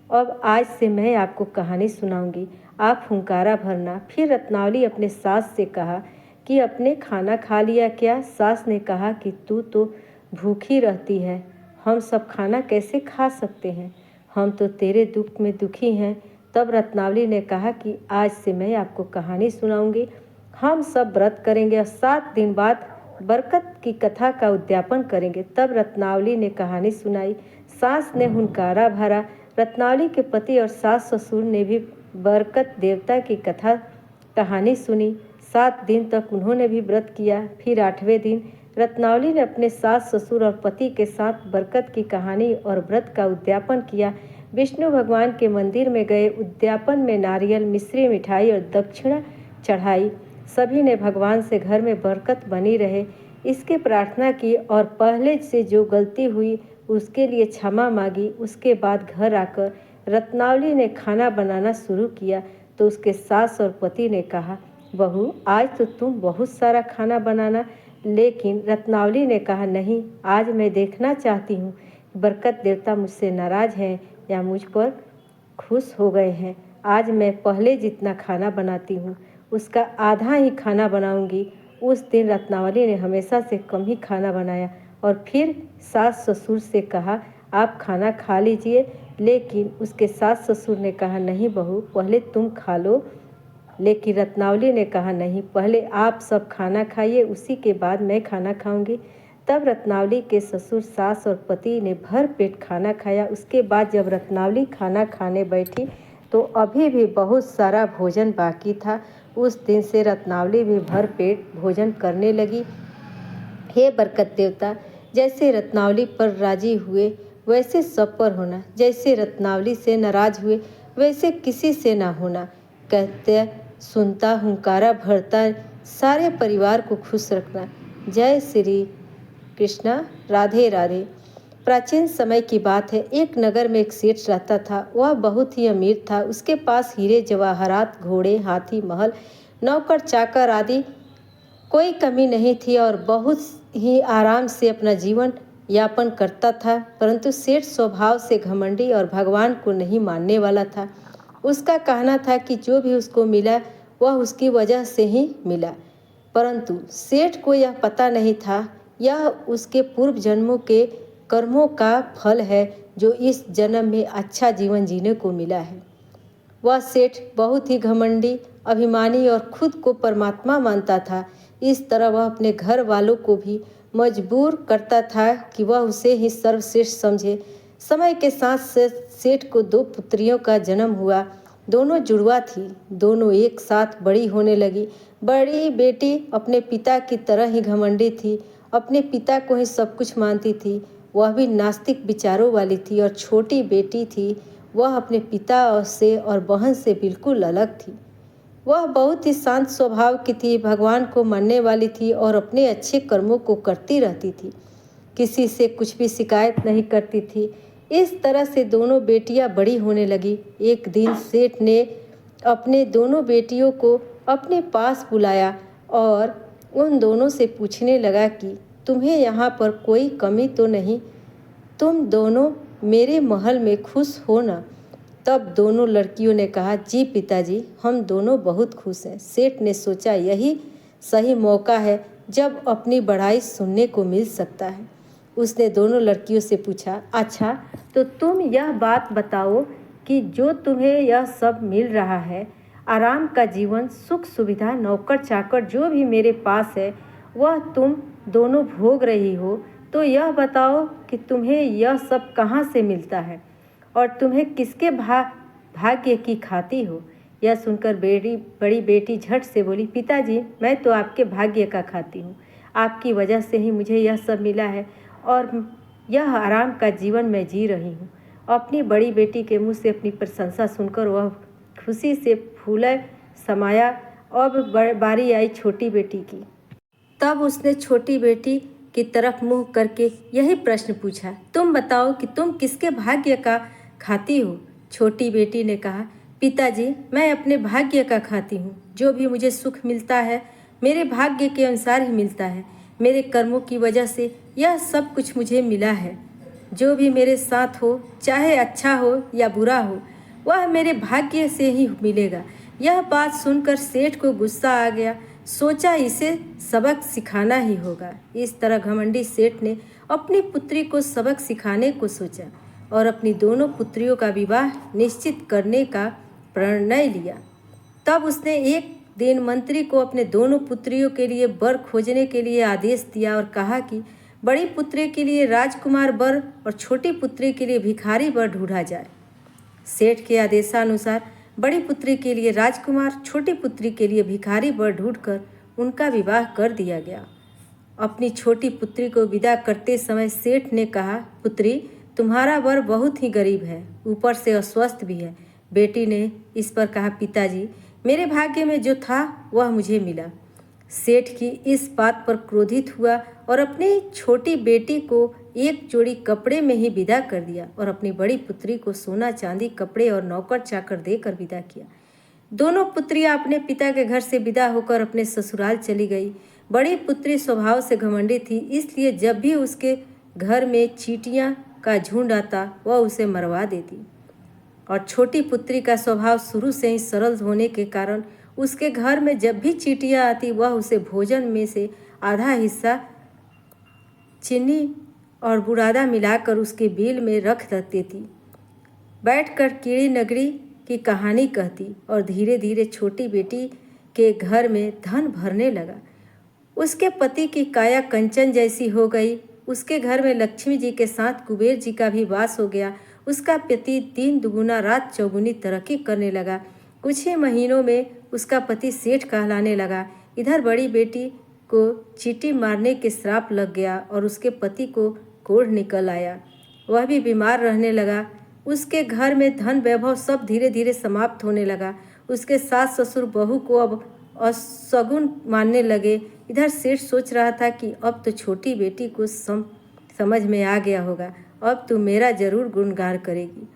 अब आज से मैं आपको कहानी सुनाऊंगी, आप हुंकारा भरना। फिर रत्नावली अपने सास से कहा कि अपने खाना खा लिया क्या? सास ने कहा कि तू तो भूखी रहती है, हम सब खाना कैसे खा सकते हैं? हम तो तेरे दुख में दुखी हैं। तब रत्नावली ने कहा कि आज से मैं आपको कहानी सुनाऊंगी, हम सब व्रत करेंगे और 7 दिन बाद बरकत की कथा का उद्यापन करेंगे। तब रत्नावली ने कहानी सुनाई। सास ने हुंकारा भरा। रत्नावली के पति और सास ससुर ने भी बरकत देवता की कहानी सुनी। 7 दिन तक उन्होंने भी व्रत किया। फिर 8वें दिन रत्नावली ने अपने सास ससुर और पति के साथ बरकत की कहानी और व्रत का उद्यापन किया। विष्णु भगवान के मंदिर में गए, उद्यापन में नारियल, मिश्री, मिठाई और दक्षिणा चढ़ाई। सभी ने भगवान से घर में बरकत बनी रहे इसकी प्रार्थना की और पहले से जो गलती हुई उसके लिए क्षमा मांगी। उसके बाद घर आकर रत्नावली ने खाना बनाना शुरू किया तो उसके सास और पति ने कहा, बहू आज तो तुम बहुत सारा खाना बनाना। लेकिन रत्नावली ने कहा, नहीं, आज मैं देखना चाहती हूँ बरकत देवता मुझसे नाराज हैं या मुझ पर खुश हो गए हैं। आज मैं पहले जितना खाना बनाती हूँ उसका आधा ही खाना बनाऊंगी। उस दिन रत्नावली ने हमेशा से कम ही खाना बनाया और फिर सास ससुर से कहा, आप खाना खा लीजिए। लेकिन उसके सास ससुर ने कहा, नहीं बहू, पहले तुम खा लो। लेकिन रत्नावली ने कहा, नहीं, पहले आप सब खाना खाइए, उसी के बाद मैं खाना खाऊंगी। तब रत्नावली के ससुर, सास और पति ने भर पेट खाना खाया। उसके बाद जब रत्नावली खाना खाने बैठी तो अभी भी बहुत सारा भोजन बाकी था। उस दिन से रत्नावली भी भर पेट भोजन करने लगी। हे बरकत देवता, जैसे रत्नावली पर राजी हुए वैसे सब पर होना, जैसे रत्नावली से नाराज हुए वैसे किसी से ना होना। कहते सुनता हुंकारा भरता, सारे परिवार को खुश रखना। जय श्री कृष्णा। राधे राधे। प्राचीन समय की बात है। एक नगर में एक सेठ रहता था। वह बहुत ही अमीर था। उसके पास हीरे जवाहरात, घोड़े, हाथी, महल, नौकर चाकर आदि कोई कमी नहीं थी और बहुत ही आराम से अपना जीवन यापन करता था। परंतु सेठ स्वभाव से घमंडी और भगवान को नहीं मानने वाला था। उसका कहना था कि जो भी उसको मिला वह उसकी वजह से ही मिला। परंतु सेठ को यह पता नहीं था, यह उसके पूर्व जन्मों के कर्मों का फल है जो इस जन्म में अच्छा जीवन जीने को मिला है। वह सेठ बहुत ही घमंडी, अभिमानी और खुद को परमात्मा मानता था। इस तरह वह अपने घर वालों को भी मजबूर करता था कि वह उसे ही सर्वश्रेष्ठ समझे। समय के साथ सेठ को 2 पुत्रियों का जन्म हुआ। दोनों जुड़वा थी। दोनों एक साथ बड़ी होने लगी। बड़ी बेटी अपने पिता की तरह ही घमंडी थी, अपने पिता को ही सब कुछ मानती थी। वह भी नास्तिक विचारों वाली थी। और छोटी बेटी थी, वह अपने पिता से और बहन से बिल्कुल अलग थी। वह बहुत ही शांत स्वभाव की थी, भगवान को मानने वाली थी और अपने अच्छे कर्मों को करती रहती थी। किसी से कुछ भी शिकायत नहीं करती थी। इस तरह से दोनों बेटियां बड़ी होने लगी। एक दिन सेठ ने अपने दोनों बेटियों को अपने पास बुलाया और उन दोनों से पूछने लगा कि तुम्हें यहाँ पर कोई कमी तो नहीं? तुम दोनों मेरे महल में खुश हो ना? तब दोनों लड़कियों ने कहा, जी पिताजी, हम दोनों बहुत खुश हैं। सेठ ने सोचा यही सही मौका है जब अपनी बड़ाई सुनने को मिल सकता है। उसने दोनों लड़कियों से पूछा, अच्छा तो तुम यह बात बताओ कि जो तुम्हें यह सब मिल रहा है, आराम का जीवन, सुख सुविधा, नौकर चाकर जो भी मेरे पास है वह तुम दोनों भोग रही हो, तो यह बताओ कि तुम्हें यह सब कहाँ से मिलता है और तुम्हें किसके भाग्य की खाती हो? यह सुनकर बड़ी बेटी झट से बोली, पिताजी, मैं तो आपके भाग्य का खाती हूँ। आपकी वजह से ही मुझे यह सब मिला है और यह आराम का जीवन मैं जी रही हूँ। अपनी बड़ी बेटी के मुँह से अपनी प्रशंसा सुनकर वह खुशी से फूला समाया। अब बारी आई छोटी बेटी की। तब उसने छोटी बेटी की तरफ मुँह करके यही प्रश्न पूछा, तुम बताओ कि तुम किसके भाग्य का खाती हो? छोटी बेटी ने कहा, पिताजी, मैं अपने भाग्य का खाती हूँ। जो भी मुझे सुख मिलता है मेरे भाग्य के अनुसार ही मिलता है। मेरे कर्मों की वजह से यह सब कुछ मुझे मिला है। जो भी मेरे साथ हो, चाहे अच्छा हो या बुरा हो, वह मेरे भाग्य से ही मिलेगा। यह बात सुनकर सेठ को गुस्सा आ गया। सोचा इसे सबक सिखाना ही होगा। इस तरह घमंडी सेठ ने अपनी पुत्री को सबक सिखाने को सोचा और अपनी दोनों पुत्रियों का विवाह निश्चित करने का निर्णय लिया। तब उसने एक दिन मंत्री को अपने दोनों पुत्रियों के लिए वर खोजने के लिए आदेश दिया और कहा कि बड़ी पुत्री के लिए राजकुमार वर और छोटी पुत्री के लिए भिखारी वर ढूंढा जाए। सेठ के आदेशानुसार बड़ी पुत्री के लिए राजकुमार, छोटी पुत्री के लिए भिखारी वर ढूंढकर उनका विवाह कर दिया गया। अपनी छोटी पुत्री को विदा करते समय सेठ ने कहा, पुत्री, तुम्हारा वर बहुत ही गरीब है, ऊपर से अस्वस्थ भी है। बेटी ने इस पर कहा, पिताजी, मेरे भाग्य में जो था वह मुझे मिला। सेठ की इस बात पर क्रोधित हुआ और अपनी छोटी बेटी को एक जोड़ी कपड़े में ही विदा कर दिया और अपनी बड़ी पुत्री को सोना चांदी कपड़े और नौकर चाकर देकर विदा किया। दोनों पुत्रियां अपने पिता के घर से विदा होकर अपने ससुराल चली गई। बड़ी पुत्री स्वभाव से घमंडी थी, इसलिए जब भी उसके घर में चींटियां का झुंड आता वह उसे मरवा देती, और छोटी पुत्री का स्वभाव शुरू से ही सरल होने के कारण उसके घर में जब भी चींटियां आती वह उसे भोजन में से आधा हिस्सा चीनी और बुरादा मिलाकर उसके बिल में रख देती थी। बैठकर कीड़ी नगरी की कहानी कहती और धीरे धीरे छोटी बेटी के घर में धन भरने लगा। उसके पति की काया कंचन जैसी हो गई। उसके घर में लक्ष्मी जी के साथ कुबेर जी का भी वास हो गया। उसका पति दिन दुगुना रात चौगुनी तरक्की करने लगा। कुछ ही महीनों में उसका पति सेठ कहलाने लगा। इधर बड़ी बेटी को चींटी मारने के श्राप लग गया और उसके पति को कोढ़ निकल आया। वह भी बीमार रहने लगा। उसके घर में धन वैभव सब धीरे धीरे समाप्त होने लगा। उसके सास ससुर बहू को अब अशगुन मानने लगे। इधर सेठ सोच रहा था कि अब तो छोटी बेटी को समझ में आ गया होगा, अब तो मेरा जरूर गुणगान करेगी।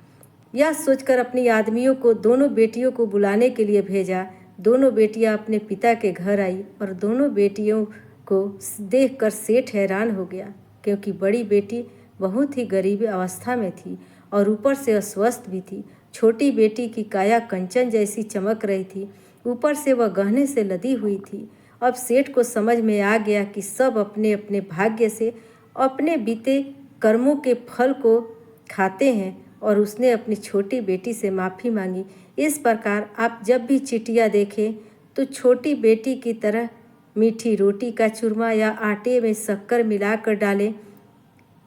यह सोचकर अपनी आदमियों को दोनों बेटियों को बुलाने के लिए भेजा। दोनों बेटियां अपने पिता के घर आई और दोनों बेटियों को देखकर सेठ हैरान हो गया, क्योंकि बड़ी बेटी बहुत ही गरीब अवस्था में थी और ऊपर से अस्वस्थ भी थी। छोटी बेटी की काया कंचन जैसी चमक रही थी, ऊपर से वह गहने से लदी हुई थी। अब सेठ को समझ में आ गया कि सब अपने अपने भाग्य से अपने बीते कर्मों के फल को खाते हैं, और उसने अपनी छोटी बेटी से माफ़ी मांगी। इस प्रकार आप जब भी चिटिया देखें तो छोटी बेटी की तरह मीठी रोटी का चूरमा या आटे में शक्कर मिलाकर डालें।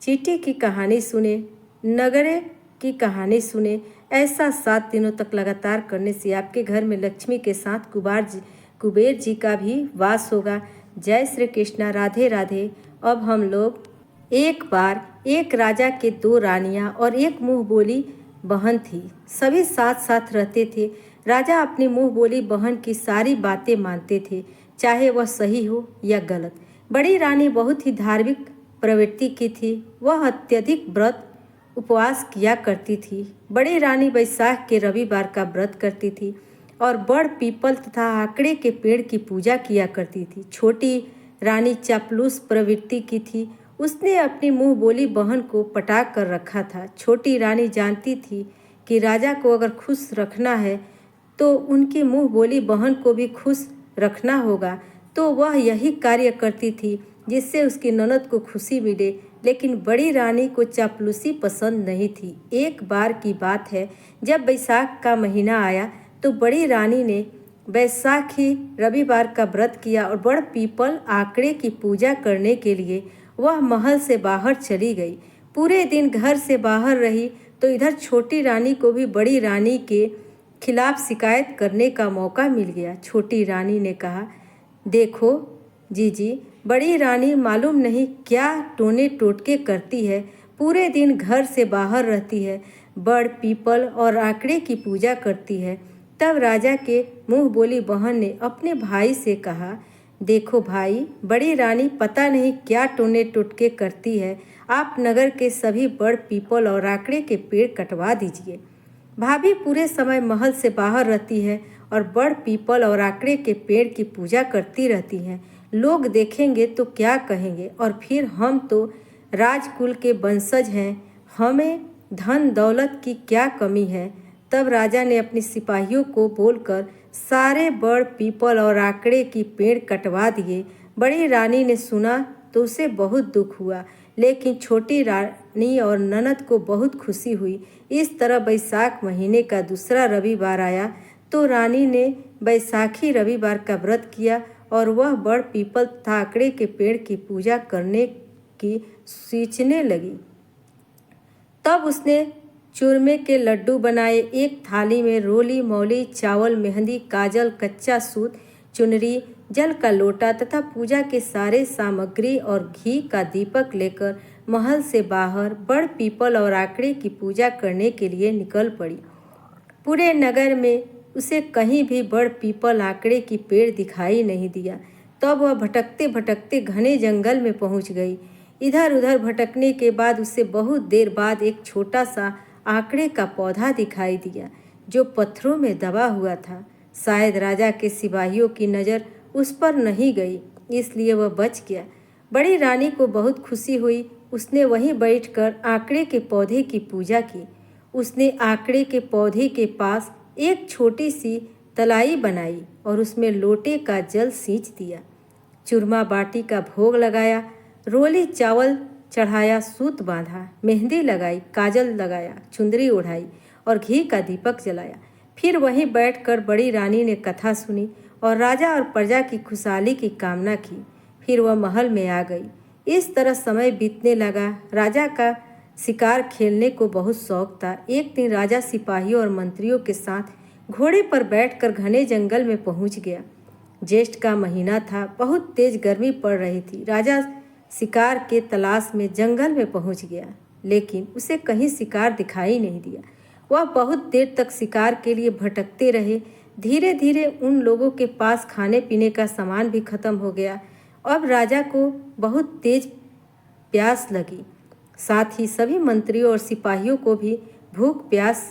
चींटी की कहानी सुने, नगरे की कहानी सुने। ऐसा 7 दिनों तक लगातार करने से आपके घर में लक्ष्मी के साथ कुबेर जी का भी वास होगा। जय श्री कृष्णा, राधे राधे। अब हम लोग एक बार एक राजा के 2 रानियां और एक मुंह बोली बहन थी। सभी साथ साथ रहते थे। राजा अपनी मुंह बोली बहन की सारी बातें मानते थे, चाहे वह सही हो या गलत। बड़ी रानी बहुत ही धार्मिक प्रवृत्ति की थी। वह अत्यधिक व्रत उपवास किया करती थी। बड़ी रानी बैसाख के रविवार का व्रत करती थी और बड़ पीपल तथा आकड़े के पेड़ की पूजा किया करती थी। छोटी रानी चापलूस प्रवृत्ति की थी। उसने अपनी मुंह बोली बहन को पटा कर रखा था। छोटी रानी जानती थी कि राजा को अगर खुश रखना है तो उनकी मुंह बोली बहन को भी खुश रखना होगा, तो वह यही कार्य करती थी जिससे उसकी ननद को खुशी मिले। लेकिन बड़ी रानी को चापलूसी पसंद नहीं थी। एक बार की बात है, जब बैसाख का महीना आया तो बड़ी रानी ने बैसाखी रविवार का व्रत किया और बड़ पीपल आकड़े की पूजा करने के लिए वह महल से बाहर चली गई। पूरे दिन घर से बाहर रही तो इधर छोटी रानी को भी बड़ी रानी के खिलाफ शिकायत करने का मौका मिल गया। छोटी रानी ने कहा, देखो जीजी, बड़ी रानी मालूम नहीं क्या टोने टोटके करती है, पूरे दिन घर से बाहर रहती है, बड़ पीपल और आकड़े की पूजा करती है। तब राजा के मुंह बोली बहन ने अपने भाई से कहा, देखो भाई, बड़ी रानी पता नहीं क्या टोने टोटके करती है, आप नगर के सभी बड़ पीपल और आकड़े के पेड़ कटवा दीजिए। भाभी पूरे समय महल से बाहर रहती है और बड़ पीपल और आकड़े के पेड़ की पूजा करती रहती हैं। लोग देखेंगे तो क्या कहेंगे, और फिर हम तो राजकुल के वंशज हैं, हमें धन दौलत की क्या कमी है। तब राजा ने अपने सिपाहियों को बोलकर सारे बड़ पीपल और आकड़े की पेड़ कटवा दिए। बड़ी रानी ने सुना तो उसे बहुत दुख हुआ, लेकिन छोटी रानी और ननद को बहुत खुशी हुई। इस तरह बैसाख महीने का दूसरा रविवार आया तो रानी ने बैसाखी रविवार का व्रत किया और वह बड़ पीपल तथा आकड़े के पेड़ की पूजा करने की सोचने लगी। तब उसने चूरमे के लड्डू बनाए। एक थाली में रोली मौली चावल, मेहंदी, काजल, कच्चा सूत, चुनरी, जल का लोटा तथा पूजा के सारे सामग्री और घी का दीपक लेकर महल से बाहर बड़ पीपल और आकड़े की पूजा करने के लिए निकल पड़ी। पूरे नगर में उसे कहीं भी बड़ पीपल आकड़े की पेड़ दिखाई नहीं दिया। तब वह भटकते भटकते घने जंगल में पहुंच गई। इधर उधर भटकने के बाद उसे बहुत देर बाद एक छोटा सा आकड़े का पौधा दिखाई दिया जो पत्थरों में दबा हुआ था। शायद राजा के सिपाहियों की नज़र उस पर नहीं गई, इसलिए वह बच गया। बड़ी रानी को बहुत खुशी हुई। उसने वहीं बैठकर आकड़े के पौधे की पूजा की। उसने आकड़े के पौधे के पास एक छोटी सी तलाई बनाई और उसमें लोटे का जल सींच दिया। चूरमा बाटी का भोग लगाया, रोली चावल चढ़ाया, सूत बांधा, मेहंदी लगाई, काजल लगाया, चुंदरी ओढ़ाई और घी का दीपक जलाया। फिर वहीं बैठकर बड़ी रानी ने कथा सुनी और राजा और प्रजा की खुशहाली की कामना की। फिर वह महल में आ गई। इस तरह समय बीतने लगा। राजा का शिकार खेलने को बहुत शौक था। एक दिन राजा सिपाहियों और मंत्रियों के साथ घोड़े पर बैठकर घने जंगल में पहुंच गया। ज्येष्ठ का महीना था, बहुत तेज गर्मी पड़ रही थी। राजा शिकार के तलाश में जंगल में पहुंच गया, लेकिन उसे कहीं शिकार दिखाई नहीं दिया। वह बहुत देर तक शिकार के लिए भटकते रहे। धीरे धीरे उन लोगों के पास खाने पीने का सामान भी खत्म हो गया। अब राजा को बहुत तेज प्यास लगी। साथ ही सभी मंत्रियों और सिपाहियों को भी भूख प्यास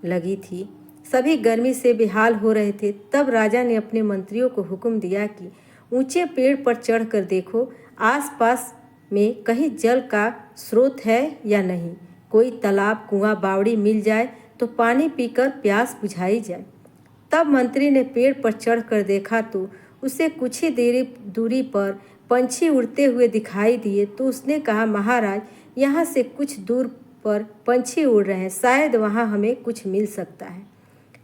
लगी थी। सभी गर्मी से बेहाल हो रहे थे। तब राजा ने अपने मंत्रियों को हुक्म दिया कि ऊंचे पेड़ पर चढ़कर देखो, आसपास में कहीं जल का स्रोत है या नहीं। कोई तालाब, कुआं, बावड़ी मिल जाए तो पानी पीकर प्यास बुझाई जाए। तब मंत्री ने पेड़ पर चढ़कर देखा तो उसे कुछ ही दूरी पर पंछी उड़ते हुए दिखाई दिए। तो उसने कहा, महाराज, यहाँ से कुछ दूर पर पंछी उड़ रहे हैं, शायद वहाँ हमें कुछ मिल सकता है,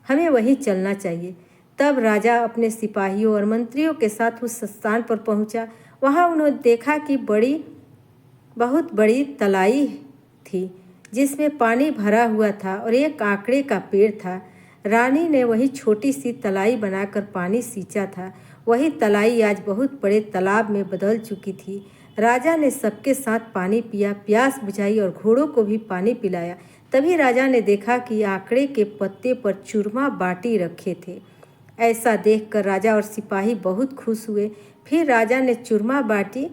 हमें वहीं चलना चाहिए। तब राजा अपने सिपाहियों और मंत्रियों के साथ उस स्थान पर पहुँचा। वहाँ उन्होंने देखा कि बहुत बड़ी तलाई थी जिसमें पानी भरा हुआ था और एक आकड़े का पेड़ था। रानी ने वही छोटी सी तलाई बनाकर पानी सींचा था। वही तलाई आज बहुत बड़े तालाब में बदल चुकी थी। राजा ने सबके साथ पानी पिया, प्यास बुझाई और घोड़ों को भी पानी पिलाया। तभी राजा ने देखा कि आकड़े के पत्ते पर चूरमा बाटी रखे थे। ऐसा देखकर राजा और सिपाही बहुत खुश हुए। फिर राजा ने चूरमा बाटी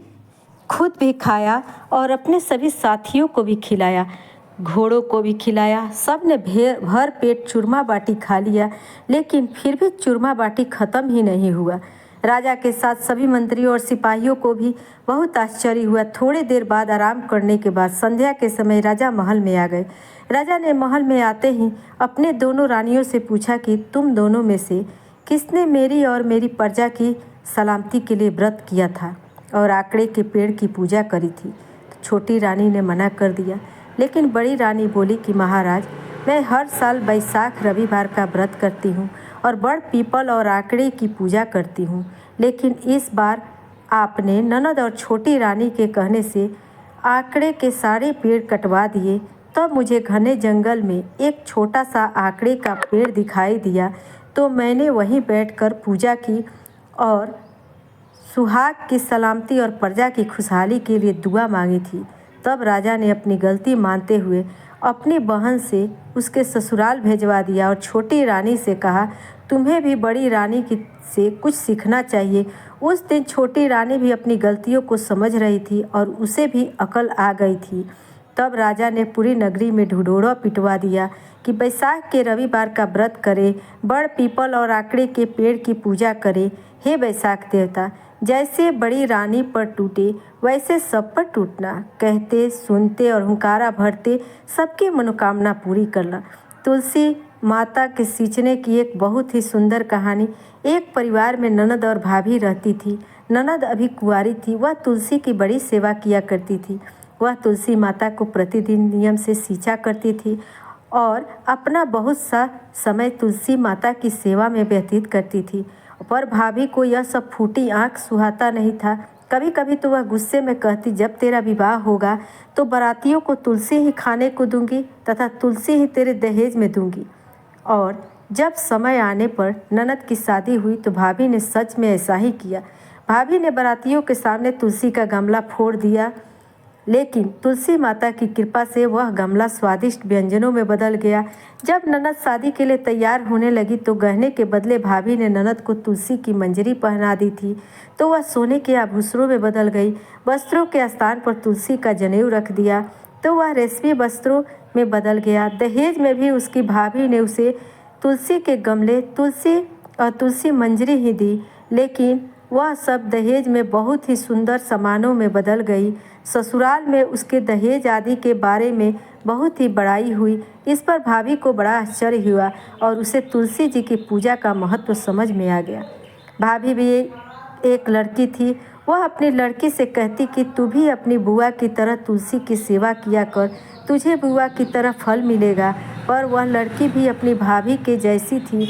खुद भी खाया और अपने सभी साथियों को भी खिलाया, घोड़ों को भी खिलाया। सब ने भर पेट चूरमा बाटी खा लिया, लेकिन फिर भी चूरमा बाटी खत्म ही नहीं हुआ। राजा के साथ सभी मंत्रियों और सिपाहियों को भी बहुत आश्चर्य हुआ। थोड़ी देर बाद आराम करने के बाद संध्या के समय राजा महल में आ गए। राजा ने महल में आते ही अपने दोनों रानियों से पूछा कि तुम दोनों में से किसने मेरी और मेरी प्रजा की सलामती के लिए व्रत किया था और आकड़े के पेड़ की पूजा करी थी। तो छोटी रानी ने मना कर दिया, लेकिन बड़ी रानी बोली कि महाराज, मैं हर साल बैसाख रविवार का व्रत करती हूँ और बड़ पीपल और आकड़े की पूजा करती हूँ, लेकिन इस बार आपने ननद और छोटी रानी के कहने से आकड़े के सारे पेड़ कटवा दिए। तब मुझे घने जंगल में एक छोटा सा आकड़े का पेड़ दिखाई दिया, तो मैंने वहीं बैठकर पूजा की और सुहाग की सलामती और प्रजा की खुशहाली के लिए दुआ मांगी थी। तब राजा ने अपनी गलती मानते हुए अपनी बहन से उसके ससुराल भेजवा दिया और छोटी रानी से कहा, तुम्हें भी बड़ी रानी की से कुछ सीखना चाहिए। उस दिन छोटी रानी भी अपनी गलतियों को समझ रही थी और उसे भी अकल आ गई थी। तब राजा ने पूरी नगरी में ढिढोरा पिटवा दिया कि बैसाख के रविवार का व्रत करे, बड़ पीपल और आकड़े के पेड़ की पूजा करे। हे बैसाख देवता, जैसे बड़ी रानी पर टूटे वैसे सब पर टूटना, कहते सुनते और हुंकारा भरते सबकी मनोकामना पूरी करना। तुलसी माता के सींचने की एक बहुत ही सुंदर कहानी। एक परिवार में ननद और भाभी रहती थी। ननद अभी कुंवारी थी। वह तुलसी की बड़ी सेवा किया करती थी। वह तुलसी माता को प्रतिदिन नियम से सींचा करती थी और अपना बहुत सा समय तुलसी माता की सेवा में व्यतीत करती थी। पर भाभी को यह सब फूटी आंख सुहाता नहीं था। कभी कभी तो वह गुस्से में कहती, जब तेरा विवाह होगा तो बारातियों को तुलसी ही खाने को दूंगी तथा तुलसी ही तेरे दहेज में दूंगी। और जब समय आने पर ननद की शादी हुई तो भाभी ने सच में ऐसा ही किया। भाभी ने बारातियों के सामने तुलसी का गमला फोड़ दिया, लेकिन तुलसी माता की कृपा से वह गमला स्वादिष्ट व्यंजनों में बदल गया। जब ननद शादी के लिए तैयार होने लगी तो गहने के बदले भाभी ने ननद को तुलसी की मंजरी पहना दी थी, तो वह सोने के आभूषणों में बदल गई। वस्त्रों के स्थान पर तुलसी का जनेऊ रख दिया तो वह रेशमी वस्त्रों में बदल गया। दहेज में भी उसकी भाभी ने उसे तुलसी के गमले, तुलसी और तुलसी मंजरी ही दी, लेकिन वह सब दहेज में बहुत ही सुंदर सामानों में बदल गई। ससुराल में उसके दहेज आदि के बारे में बहुत ही बड़ाई हुई। इस पर भाभी को बड़ा आश्चर्य हुआ और उसे तुलसी जी की पूजा का महत्व समझ में आ गया। भाभी भी एक लड़की थी। वह अपनी लड़की से कहती कि तू भी अपनी बुआ की तरह तुलसी की सेवा किया कर, तुझे बुआ की तरह फल मिलेगा। पर वह लड़की भी अपनी भाभी के जैसी थी।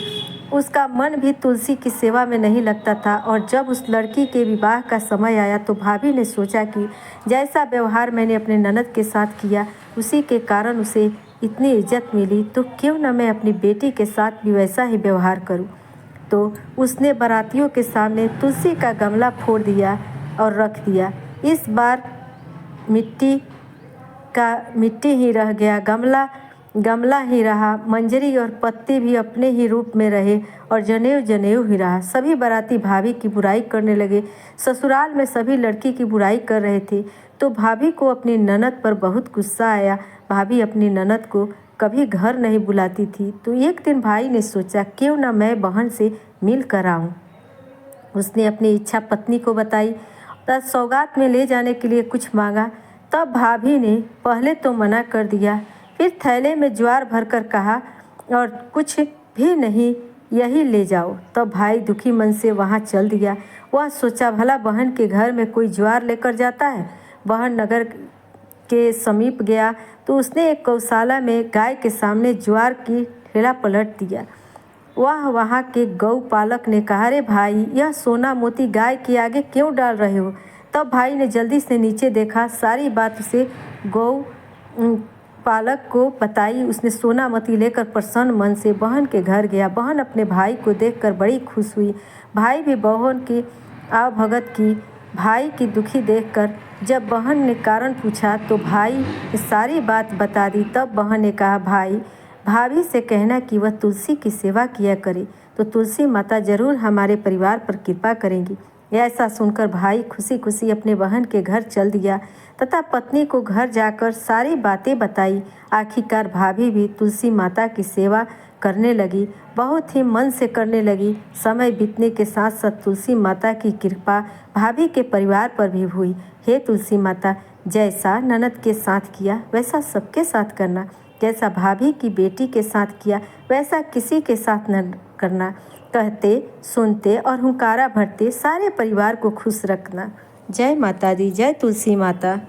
उसका मन भी तुलसी की सेवा में नहीं लगता था और जब उस लड़की के विवाह का समय आया तो भाभी ने सोचा कि जैसा व्यवहार मैंने अपने ननद के साथ किया उसी के कारण उसे इतनी इज्जत मिली, तो क्यों न मैं अपनी बेटी के साथ भी वैसा ही व्यवहार करूं। तो उसने बारातियों के सामने तुलसी का गमला फोड़ दिया और रख दिया। इस बार मिट्टी ही रह गया, गमला ही रहा, मंजरी और पत्ती भी अपने ही रूप में रहे और जनेऊ ही रहा। सभी बाराती भाभी की बुराई करने लगे। ससुराल में सभी लड़की की बुराई कर रहे थे, तो भाभी को अपनी ननद पर बहुत गुस्सा आया। भाभी अपनी ननद को कभी घर नहीं बुलाती थी, तो एक दिन भाई ने सोचा क्यों न मैं बहन से मिल कर आऊँ। उसने अपनी इच्छा पत्नी को बताई तब सौगात में ले जाने के लिए कुछ मांगा। तब भाभी ने पहले तो मना कर दिया, फिर थैले में ज्वार भरकर कहा और कुछ भी नहीं, यही ले जाओ। तब भाई दुखी मन से वहाँ चल दिया। वह सोचा भला बहन के घर में कोई ज्वार लेकर जाता है। बहन नगर के समीप गया तो उसने एक गौशाला में गाय के सामने ज्वार की ठेला पलट दिया। वहाँ के गौपालक ने कहा, अरे भाई, यह सोना मोती गाय के आगे क्यों डाल रहे हो। तब भाई ने जल्दी से नीचे देखा, सारी बात उसे गौ पालक को बताई। उसने सोना मोती लेकर प्रसन्न मन से बहन के घर गया। बहन अपने भाई को देखकर बड़ी खुश हुई। भाई भी बहन की आवभगत की। भाई की दुखी देखकर जब बहन ने कारण पूछा तो भाई ने सारी बात बता दी। तब बहन ने कहा, भाई, भाभी से कहना कि वह तुलसी की सेवा किया करे, तो तुलसी माता जरूर हमारे परिवार पर कृपा करेंगी। ऐसा सुनकर भाई खुशी खुशी अपने बहन के घर चल दिया तथा पत्नी को घर जाकर सारी बातें बताई। आखिरकार भाभी भी तुलसी माता की सेवा करने लगी, बहुत ही मन से करने लगी। समय बीतने के साथ साथ तुलसी माता की कृपा भाभी के परिवार पर भी हुई। हे तुलसी माता, जैसा ननद के साथ किया वैसा सबके साथ करना, जैसा भाभी की बेटी के साथ किया वैसा किसी के साथ न करना। कहते सुनते और हुंकारा भरते सारे परिवार को खुश रखना। जय माता दी, जय तुलसी माता।